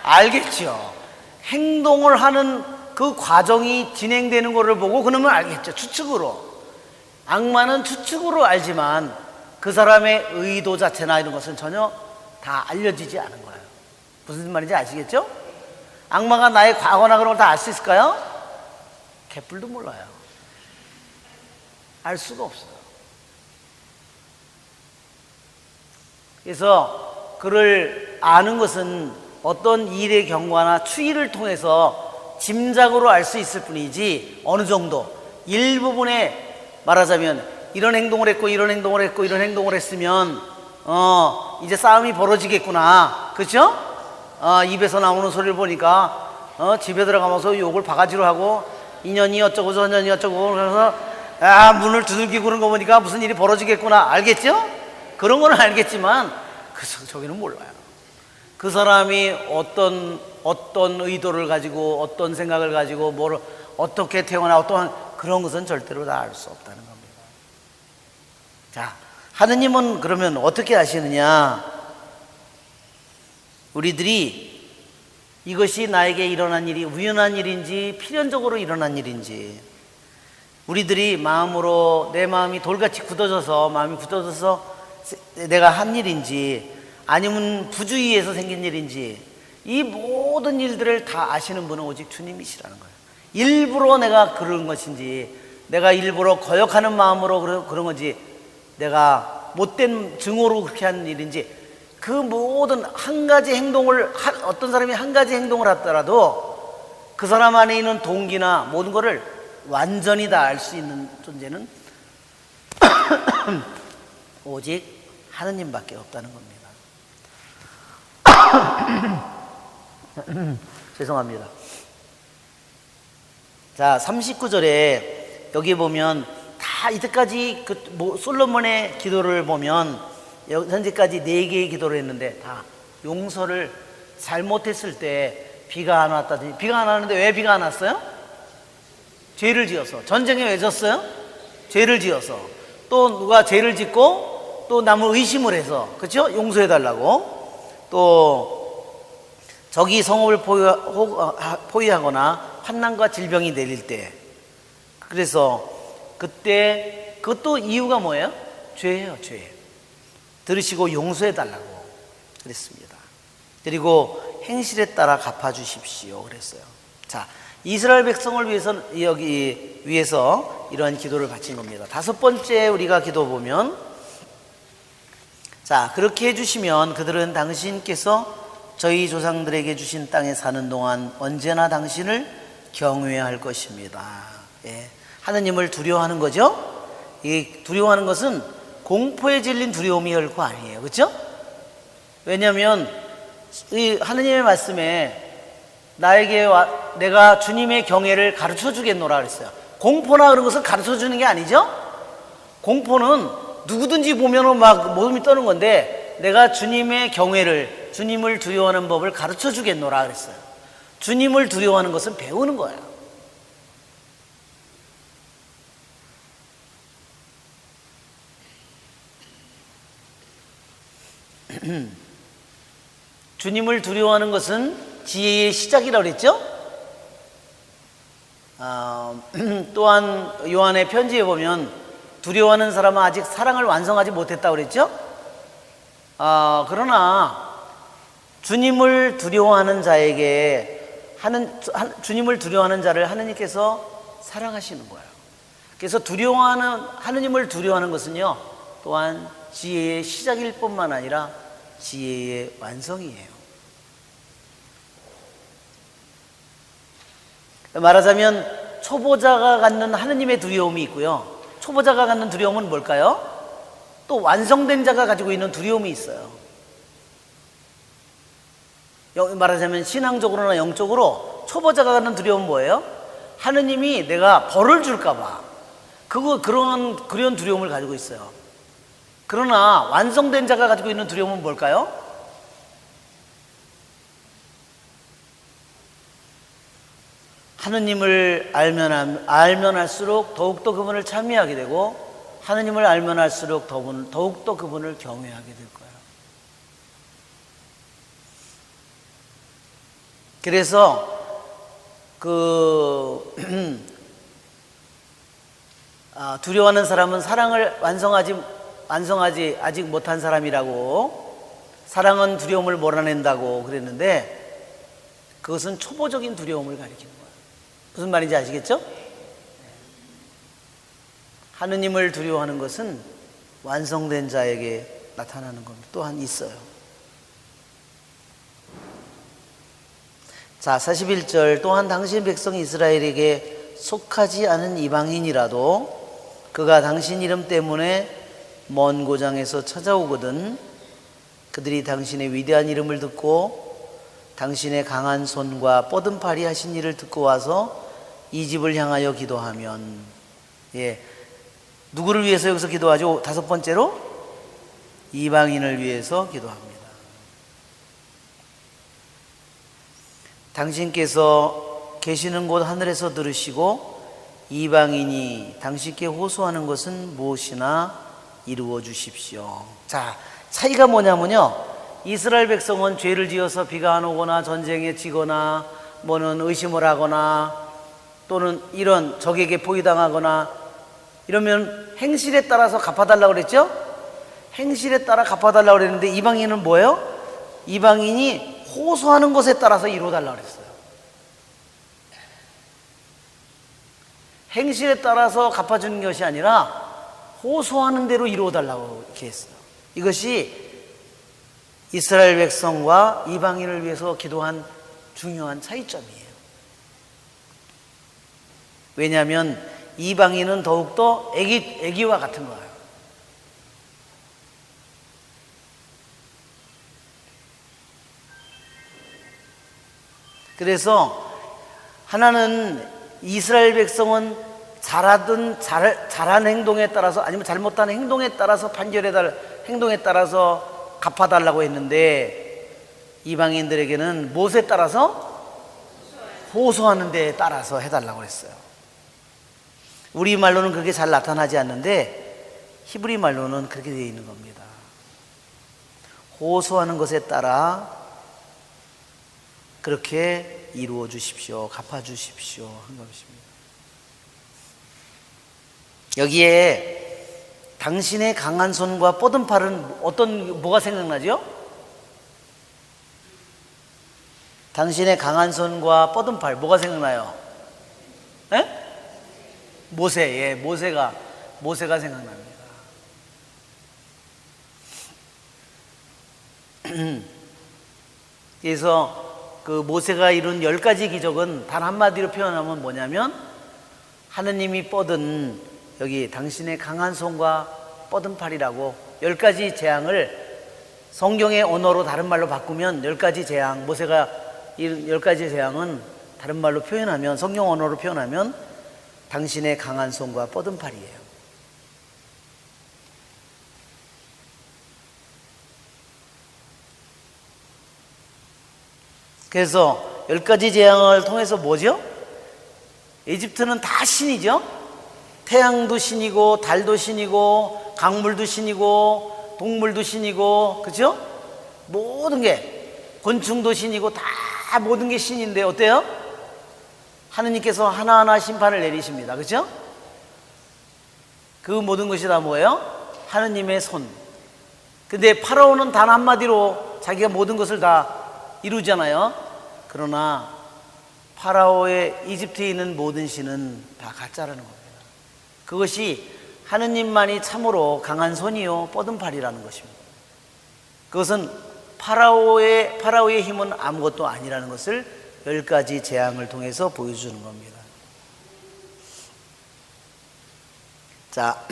알겠죠. 행동을 하는 그 과정이 진행되는 것을 보고 그놈은 알겠죠. 추측으로. 악마는 추측으로 알지만 그 사람의 의도 자체나 이런 것은 전혀 다 알려지지 않은 거예요. 무슨 말인지 아시겠죠? 악마가 나의 과거나 그런 걸 다 알 수 있을까요? 개뿔도 몰라요. 알 수가 없어요. 그래서 그를 아는 것은 어떤 일의 경과나 추이를 통해서 짐작으로 알 수 있을 뿐이지 어느 정도 일부분에 말하자면 이런 행동을 했고 이런 행동을 했고 이런 행동을 했으면 이제 싸움이 벌어지겠구나. 그렇죠? 입에서 나오는 소리를 보니까 집에 들어가면서 욕을 바가지로 하고 인연이 어쩌고 저년이 어쩌고 그래서 문을 두들기고 그런 거 보니까 무슨 일이 벌어지겠구나. 알겠죠? 그런 거는 알겠지만 저기는 몰라요. 그 사람이 어떤 의도를 가지고 어떤 생각을 가지고 뭘 어떻게 태어나 어떠한 그런 것은 절대로 다 알 수 없다는 겁니다. 자, 하느님은 그러면 어떻게 아시느냐? 우리들이 이것이 나에게 일어난 일이 우연한 일인지 필연적으로 일어난 일인지, 우리들이 내 마음이 돌같이 마음이 굳어져서 내가 한 일인지 아니면 부주의에서 생긴 일인지, 이 모든 일들을 다 아시는 분은 오직 주님이시라는 거예요. 일부러 내가 그런 것인지, 내가 일부러 거역하는 마음으로 그런 건지, 내가 못된 증오로 그렇게 한 일인지, 그 모든 한 가지 행동을 어떤 사람이 한 가지 행동을 하더라도 그 사람 안에 있는 동기나 모든 것을 완전히 다 알 수 있는 존재는 오직 하느님밖에 없다는 겁니다. 죄송합니다. 자, 39절에 여기 보면 다 이때까지 솔로몬의 기도를 보면 현재까지 4개의 기도를 했는데 다 용서를 잘못했을 때 비가 안 왔다든지, 비가 안 왔는데 왜 비가 안 왔어요? 죄를 지어서. 전쟁에 왜 졌어요? 죄를 지어서. 또 누가 죄를 짓고 또 남을 의심을 해서, 그렇죠? 용서해 달라고. 또 적이 성읍을 포위하거나 환난과 질병이 내릴 때, 그래서 그때 그것도 이유가 뭐예요? 죄예요, 죄. 들으시고 용서해 달라고 그랬습니다. 그리고 행실에 따라 갚아주십시오 그랬어요. 자, 이스라엘 백성을 위해서 이러한 기도를 바친 겁니다. 5번째 우리가 기도 보면, 자, 그렇게 해주시면 그들은 당신께서 저희 조상들에게 주신 땅에 사는 동안 언제나 당신을 경외할 것입니다. 예, 하느님을 두려워하는 거죠. 이 두려워하는 것은 공포에 질린 두려움이 결코 아니에요. 그렇죠? 왜냐하면 이 하느님의 말씀에 내가 주님의 경외를 가르쳐 주겠노라 그랬어요. 공포나 그런 것을 가르쳐 주는 게 아니죠. 공포는 누구든지 보면은 막 몸이 떠는 건데, 내가 주님의 경외를, 주님을 두려워하는 법을 가르쳐 주겠노라 그랬어요. 주님을 두려워하는 것은 배우는 거예요. 주님을 두려워하는 것은 지혜의 시작이라고 그랬죠? 또한 요한의 편지에 보면 두려워하는 사람은 아직 사랑을 완성하지 못했다고 그랬죠? 그러나 주님을 두려워하는 자에게 주님을 두려워하는 자를 하느님께서 사랑하시는 거예요. 그래서 하느님을 두려워하는 것은요, 또한 지혜의 시작일 뿐만 아니라 지혜의 완성이에요. 말하자면 초보자가 갖는 하느님의 두려움이 있고요, 초보자가 갖는 두려움은 뭘까요? 또 완성된 자가 가지고 있는 두려움이 있어요. 말하자면 신앙적으로나 영적으로 초보자가 갖는 두려움은 뭐예요? 하느님이 내가 벌을 줄까봐 그런 두려움을 가지고 있어요. 그러나 완성된 자가 가지고 있는 두려움은 뭘까요? 하느님을 알면 알수록 더욱더 그분을 찬미하게 되고, 하느님을 알면 알수록 더욱더 그분을 경외하게 될 거예요. 그래서 두려워하는 사람은 사랑을 완성하지 아직 못한 사람이라고, 사랑은 두려움을 몰아낸다고 그랬는데, 그것은 초보적인 두려움을 가리키는 거예요. 무슨 말인지 아시겠죠? 하느님을 두려워하는 것은 완성된 자에게 나타나는 겁니다. 또한 있어요. 자, 41절, 또한 당신 백성 이스라엘에게 속하지 않은 이방인이라도 그가 당신 이름 때문에 먼 고장에서 찾아오거든 그들이 당신의 위대한 이름을 듣고 당신의 강한 손과 뻗은 팔이 하신 일을 듣고 와서 이 집을 향하여 기도하면, 누구를 위해서 여기서 기도하죠? 다섯 번째로 이방인을 위해서 기도합니다. 당신께서 계시는 곳 하늘에서 들으시고 이방인이 당신께 호소하는 것은 무엇이나 이루어 주십시오. 자, 차이가 뭐냐면요, 이스라엘 백성은 죄를 지어서 비가 안 오거나 전쟁에 지거나 뭐는 의심을 하거나 또는 이런 적에게 포위당하거나 이러면 행실에 따라서 갚아달라고 그랬죠? 행실에 따라 갚아달라고 그랬는데, 이방인은 뭐예요? 이방인이 호소하는 것에 따라서 이루어달라고 그랬어요. 행실에 따라서 갚아주는 것이 아니라 호소하는 대로 이루어달라고 이렇게 했어요. 이것이 이스라엘 백성과 이방인을 위해서 기도한 중요한 차이점이에요. 왜냐하면 이방인은 더욱더 애기와 같은 거예요. 그래서 하나는 이스라엘 백성은 잘한 행동에 따라서 아니면 잘못한 행동에 따라서 행동에 따라서 갚아달라고 했는데, 이방인들에게는 무엇에 따라서? 호소하는 데에 따라서 해달라고 했어요. 우리 말로는 그렇게 잘 나타나지 않는데 히브리 말로는 그렇게 되어 있는 겁니다. 호소하는 것에 따라 그렇게 이루어 주십시오, 갚아 주십시오 한 것입니다. 여기에 당신의 강한 손과 뻗은 팔은 뭐가 생각나죠? 당신의 강한 손과 뻗은 팔, 뭐가 생각나요? 모세가 생각납니다. 그래서 그 모세가 이룬 10가지 기적은 단 한마디로 표현하면 뭐냐면, 하느님이 뻗은 여기 당신의 강한 손과 뻗은 팔이라고 10가지 재앙을 성경의 언어로 다른 말로 바꾸면 10가지 재앙, 모세가 이룬 10가지 재앙은 다른 말로 표현하면, 성경 언어로 표현하면 당신의 강한 손과 뻗은 팔이에요. 그래서 10가지 재앙을 통해서 뭐죠? 이집트는 다 신이죠? 태양도 신이고 달도 신이고 강물도 신이고 동물도 신이고, 그죠? 모든 게, 곤충도 신이고 다 모든 게 신인데 어때요? 하느님께서 하나하나 심판을 내리십니다. 그죠? 그 모든 것이 다 뭐예요? 하느님의 손. 근데 파라오는 단 한마디로 자기가 모든 것을 다 이루잖아요. 그러나 파라오의 이집트에 있는 모든 신은 다 가짜라는 겁니다. 그것이 하느님만이 참으로 강한 손이요 뻗은 팔이라는 것입니다. 그것은 파라오의 힘은 아무것도 아니라는 것을 10가지 재앙을 통해서 보여주는 겁니다. 자,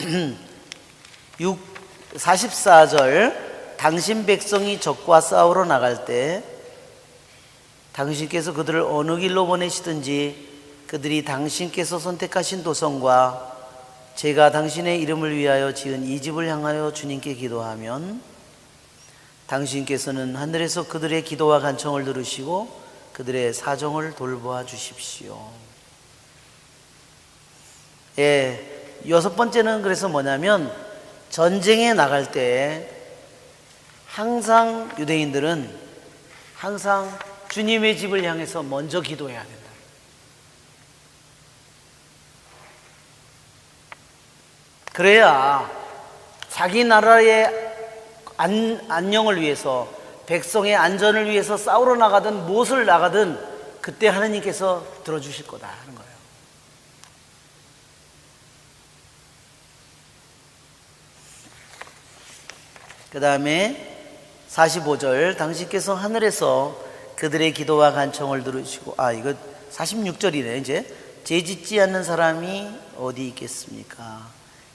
44절 당신 백성이 적과 싸우러 나갈 때 당신께서 그들을 어느 길로 보내시든지 그들이 당신께서 선택하신 도성과 제가 당신의 이름을 위하여 지은 이 집을 향하여 주님께 기도하면 당신께서는 하늘에서 그들의 기도와 간청을 들으시고 그들의 사정을 돌보아 주십시오. 예, 6번째는 그래서 뭐냐면 전쟁에 나갈 때 항상 유대인들은 항상 주님의 집을 향해서 먼저 기도해야 된다. 그래야 자기 나라의 안녕을 위해서 백성의 안전을 위해서 싸우러 나가든 무엇을 나가든 그때 하나님께서 들어주실 거다 하는 거예요. 그 다음에 45절 당신께서 하늘에서 그들의 기도와 간청을 들으시고 이거 46절이네. 이제 죄짓지 않는 사람이 어디 있겠습니까?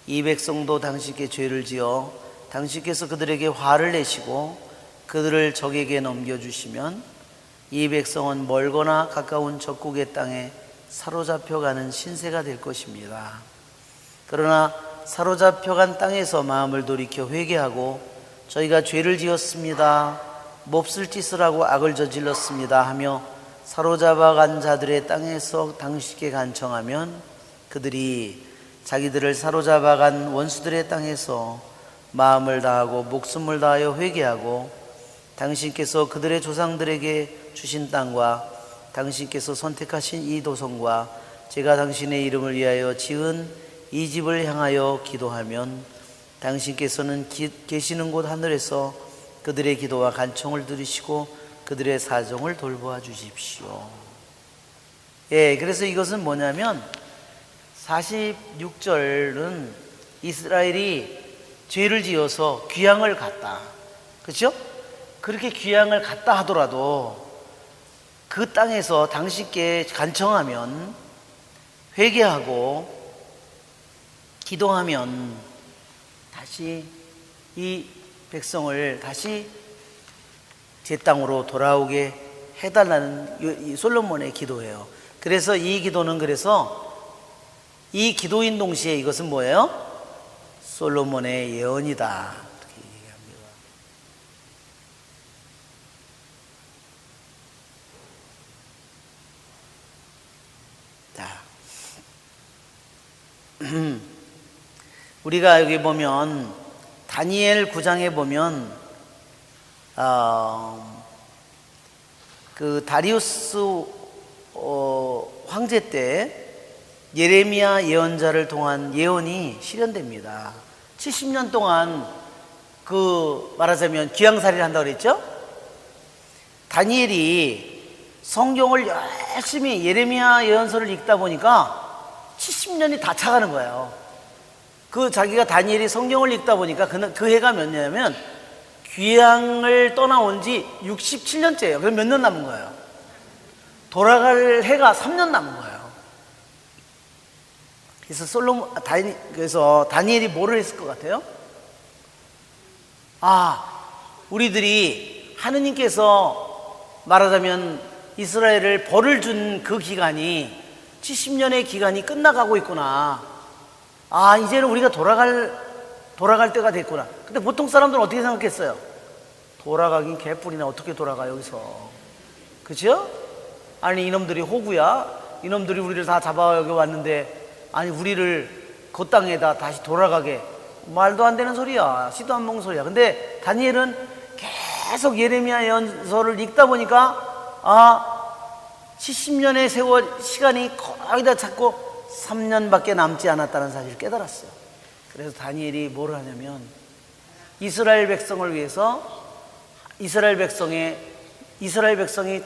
이 백성도 당신께 죄를 지어 당신께서 그들에게 화를 내시고 그들을 적에게 넘겨주시면 이 백성은 멀거나 가까운 적국의 땅에 사로잡혀가는 신세가 될 것입니다. 그러나 사로잡혀간 땅에서 마음을 돌이켜 회개하고 저희가 죄를 지었습니다, 몹쓸 짓을 하고 악을 저질렀습니다 하며 사로잡아간 자들의 땅에서 당신께 간청하면 그들이 자기들을 사로잡아간 원수들의 땅에서 마음을 다하고 목숨을 다하여 회개하고 당신께서 그들의 조상들에게 주신 땅과 당신께서 선택하신 이 도성과 제가 당신의 이름을 위하여 지은 이 집을 향하여 기도하면 당신께서는 계시는 곳 하늘에서 그들의 기도와 간청을 들으시고 그들의 사정을 돌보아 주십시오. 예, 그래서 이것은 뭐냐면 46절은 이스라엘이 죄를 지어서 귀향을 갔다. 그렇죠? 그렇게 귀향을 갔다 하더라도 그 땅에서 당신께 간청하면 회개하고 기도하면 다시 이 백성을 다시 제 땅으로 돌아오게 해달라는 이 솔로몬의 기도예요. 그래서 이 기도는 그래서 이 기도인 동시에 이것은 뭐예요? 솔로몬의 예언이다 이렇게 얘기합니다. 자, 우리가 여기 보면 다니엘 9장에 보면 그 다리우스 황제 때 예레미야 예언자를 통한 예언이 실현됩니다. 70년 동안 말하자면 귀향살이를 한다고 그랬죠? 다니엘이 성경을 열심히 예레미야 예언서를 읽다 보니까 70년이 다 차가는 거예요. 자기가 다니엘이 성경을 읽다 보니까 그 해가 몇 년이냐면 귀향을 떠나온 지 67년째예요. 그럼 몇 년 남은 거예요? 돌아갈 해가 3년 남은 거예요. 그래서 다니엘이 뭐를 했을 것 같아요? 우리들이 하느님께서 말하자면 이스라엘을 벌을 준 그 기간이 70년의 기간이 끝나가고 있구나. 이제는 우리가 돌아갈 때가 됐구나. 근데 보통 사람들은 어떻게 생각했어요? 돌아가긴 개뿔이나 어떻게 돌아가 여기서. 그죠? 아니 이놈들이 호구야? 이놈들이 우리를 다 잡아 여기 왔는데 우리를 그 땅에다 다시 돌아가게. 말도 안 되는 소리야. 씨도 안 먹는 소리야. 근데 다니엘은 계속 예레미야 예언서를 읽다 보니까 70년의 세월 시간이 거의 다 찼고 3년밖에 남지 않았다는 사실을 깨달았어요. 그래서 다니엘이 뭘 하냐면 이스라엘 백성을 위해서 이스라엘 백성이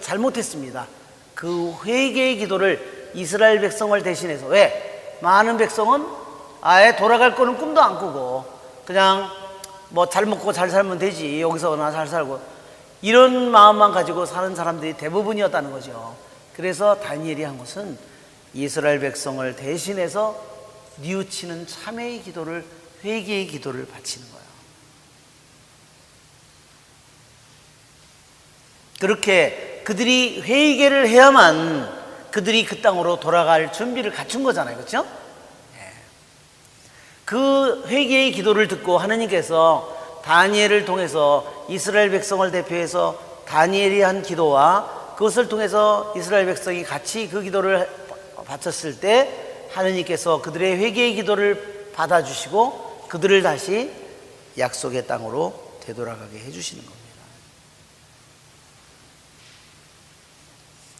잘못했습니다. 그 회개의 기도를 이스라엘 백성을 대신해서 왜? 많은 백성은 아예 돌아갈 거는 꿈도 안 꾸고 그냥 뭐 잘 먹고 잘 살면 되지, 여기서나 잘 살고, 이런 마음만 가지고 사는 사람들이 대부분이었다는 거죠. 그래서 다니엘이 한 것은 이스라엘 백성을 대신해서 뉘우치는 참회의 기도를, 회개의 기도를 바치는 거예요. 그렇게 그들이 회개를 해야만 그들이 그 땅으로 돌아갈 준비를 갖춘 거잖아요. 그렇죠? 그 회개의 기도를 듣고 하느님께서 다니엘을 통해서 이스라엘 백성을 대표해서 다니엘이 한 기도와 그것을 통해서 이스라엘 백성이 같이 그 기도를 바쳤을 때 하느님께서 그들의 회개의 기도를 받아주시고 그들을 다시 약속의 땅으로 되돌아가게 해주시는 겁니다.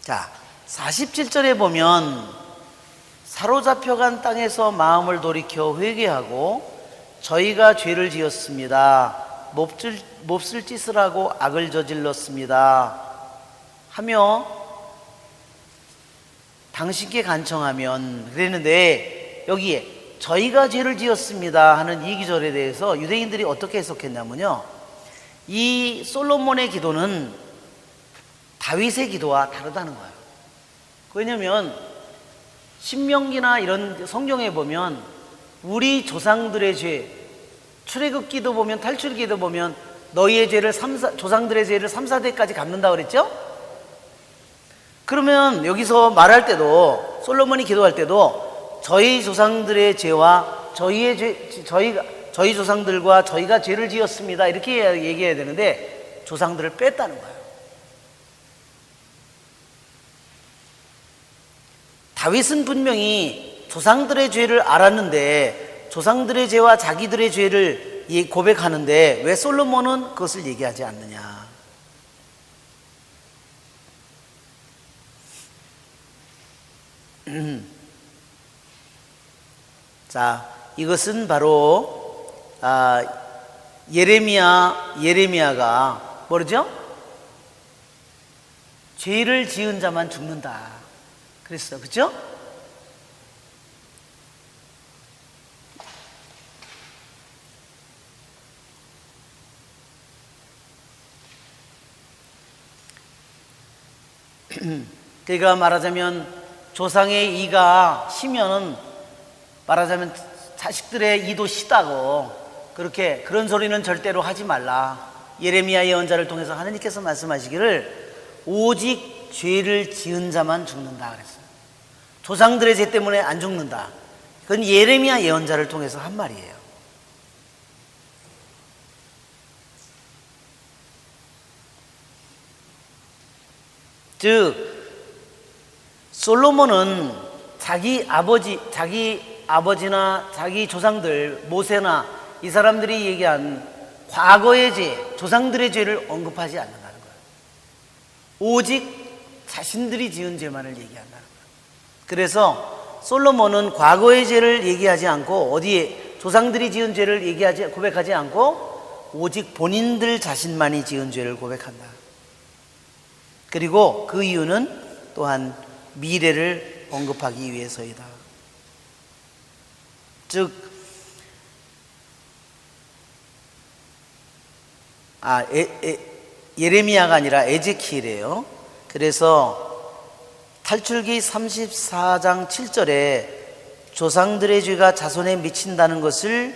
자, 47절에 보면 사로잡혀간 땅에서 마음을 돌이켜 회개하고 저희가 죄를 지었습니다. 몹쓸 짓을 하고 악을 저질렀습니다 하며 당신께 간청하면, 그랬는데 여기에 저희가 죄를 지었습니다 하는 이 기절에 대해서 유대인들이 어떻게 해석했냐면요, 이 솔로몬의 기도는 다윗의 기도와 다르다는 거예요. 왜냐면 신명기나 이런 성경에 보면 우리 조상들의 죄, 출애굽기도 보면, 탈출기도 보면 너희의 죄를 조상들의 죄를 3, 4대까지 갚는다고 그랬죠? 그러면 여기서 말할 때도, 솔로몬이 기도할 때도 저희 조상들의 죄와 저희 조상들과 저희가 죄를 지었습니다 이렇게 얘기해야 되는데 조상들을 뺐다는 거예요. 다윗은 분명히 조상들의 죄를 알았는데 조상들의 죄와 자기들의 죄를 고백하는데 왜 솔로몬은 그것을 얘기하지 않느냐. 자, 이것은 바로 예레미야가 뭐죠? 죄를 지은 자만 죽는다 그랬어. 그렇죠? 그러니까 말하자면 조상의 이가 시면은 말하자면 자식들의 이도 시다고, 그렇게 그런 소리는 절대로 하지 말라. 예레미야 예언자를 통해서 하나님께서 말씀하시기를 오직 죄를 지은 자만 죽는다 그랬어요. 조상들의 죄 때문에 안 죽는다. 그건 예레미야 예언자를 통해서 한 말이에요. 즉 솔로몬은 자기 아버지나 자기 조상들, 모세나 이 사람들이 얘기한 과거의 죄, 조상들의 죄를 언급하지 않는다는 거예요. 오직 자신들이 지은 죄만을 얘기한다는 거예요. 그래서 솔로몬은 과거의 죄를 얘기하지 않고, 어디에 조상들이 지은 죄를 고백하지 않고 오직 본인들 자신만이 지은 죄를 고백한다. 그리고 그 이유는 또한 미래를 언급하기 위해서이다. 즉 예레미야가 아니라 에제키엘이에요. 그래서 탈출기 34장 7절에 조상들의 죄가 자손에 미친다는 것을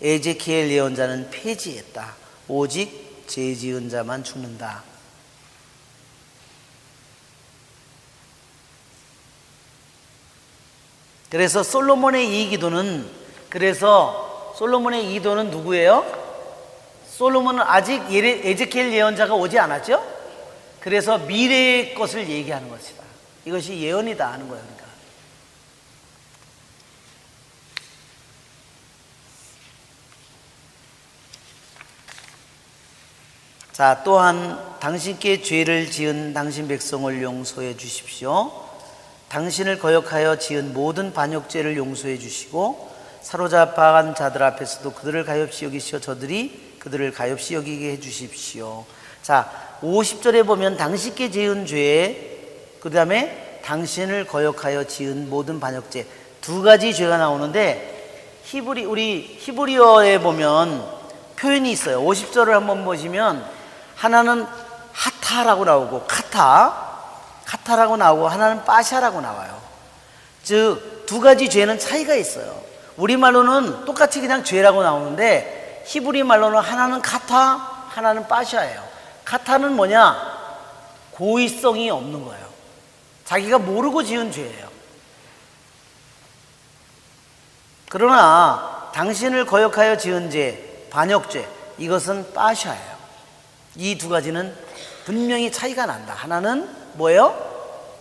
에제키엘 예언자는 폐지했다. 오직 죄 지은 자만 죽는다. 그래서 솔로몬의 이 기도는 누구예요? 솔로몬은 아직 에제키엘 예언자가 오지 않았죠? 그래서 미래의 것을 얘기하는 것이다. 이것이 예언이다 하는 거예요. 그러니까. 자, 또한 당신께 죄를 지은 당신 백성을 용서해 주십시오. 당신을 거역하여 지은 모든 반역죄를 용서해 주시고 사로잡아간 자들 앞에서도 그들을 가엾이 여기시어 저들이 그들을 가엾이 여기게 해 주십시오. 자, 50절에 보면 당신께 지은 죄, 그 다음에 당신을 거역하여 지은 모든 반역죄, 두 가지 죄가 나오는데 우리 히브리어에 보면 표현이 있어요. 50절을 한번 보시면 하나는 하타라고 나오고 카타라고 나오고 하나는 빠샤라고 나와요. 즉 두 가지 죄는 차이가 있어요. 우리말로는 똑같이 그냥 죄라고 나오는데 히브리 말로는 하나는 카타, 하나는 빠샤예요. 카타는 뭐냐? 고의성이 없는 거예요. 자기가 모르고 지은 죄예요. 그러나 당신을 거역하여 지은 죄, 반역죄, 이것은 빠샤예요. 이 두 가지는 분명히 차이가 난다. 하나는 뭐예요?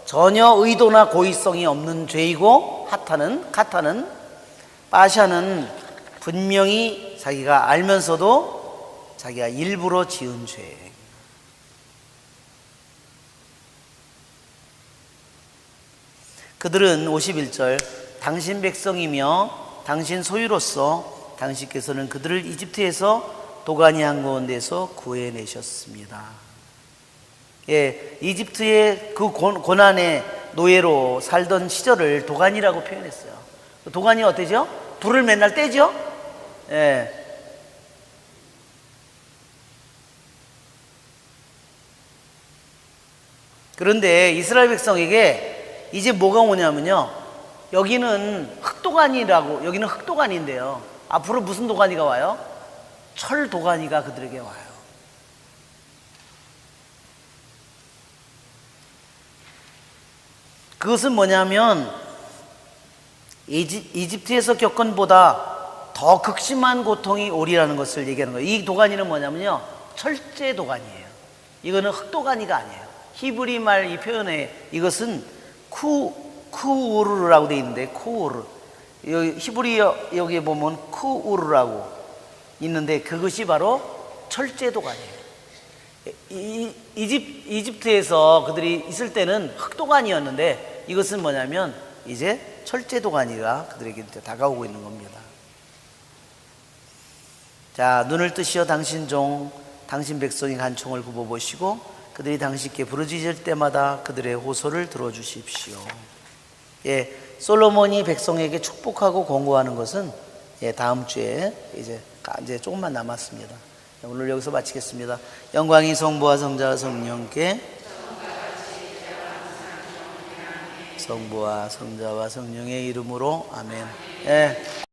전혀 의도나 고의성이 없는 죄이고 카타는 빠샤는 분명히 자기가 알면서도 자기가 일부러 지은 죄. 그들은 51절 당신 백성이며 당신 소유로서 당신께서는 그들을 이집트에서 도가니 한가운데서 구해내셨습니다. 예, 이집트의 그 고난의 노예로 살던 시절을 도가니라고 표현했어요. 도가니 어때죠? 불을 맨날 떼죠? 예. 그런데 이스라엘 백성에게 이제 뭐가 오냐면요, 여기는 흑도가니인데요, 앞으로 무슨 도가니가 와요? 철 도가니가 그들에게 와요. 그것은 뭐냐면 이집트에서 겪은 보다 더 극심한 고통이 오리라는 것을 얘기하는 거예요. 이 도가니는 뭐냐면요, 철제 도가니예요. 이거는 흑도가니가 아니에요. 히브리 말 이 표현에 이것은 쿠우르라고 되어 있는데, 쿠우르, 히브리 여기에 보면 쿠우르라고 있는데 그것이 바로 철제 도가니예요. 이집트에서 그들이 있을 때는 흑도가니였는데 이것은 뭐냐면 이제 철제 도가니가 그들에게 다가오고 있는 겁니다. 자, 눈을 뜨시어 당신 백성이 간 총을 굽어보시고 그들이 당신께 부르짖을 때마다 그들의 호소를 들어주십시오. 예, 솔로몬이 백성에게 축복하고 권고하는 것은 다음 주에 이제 조금만 남았습니다. 오늘 여기서 마치겠습니다. 영광이 성부와 성자와 성령께, 성부와 성자와 성령의 이름으로 아멘. 예.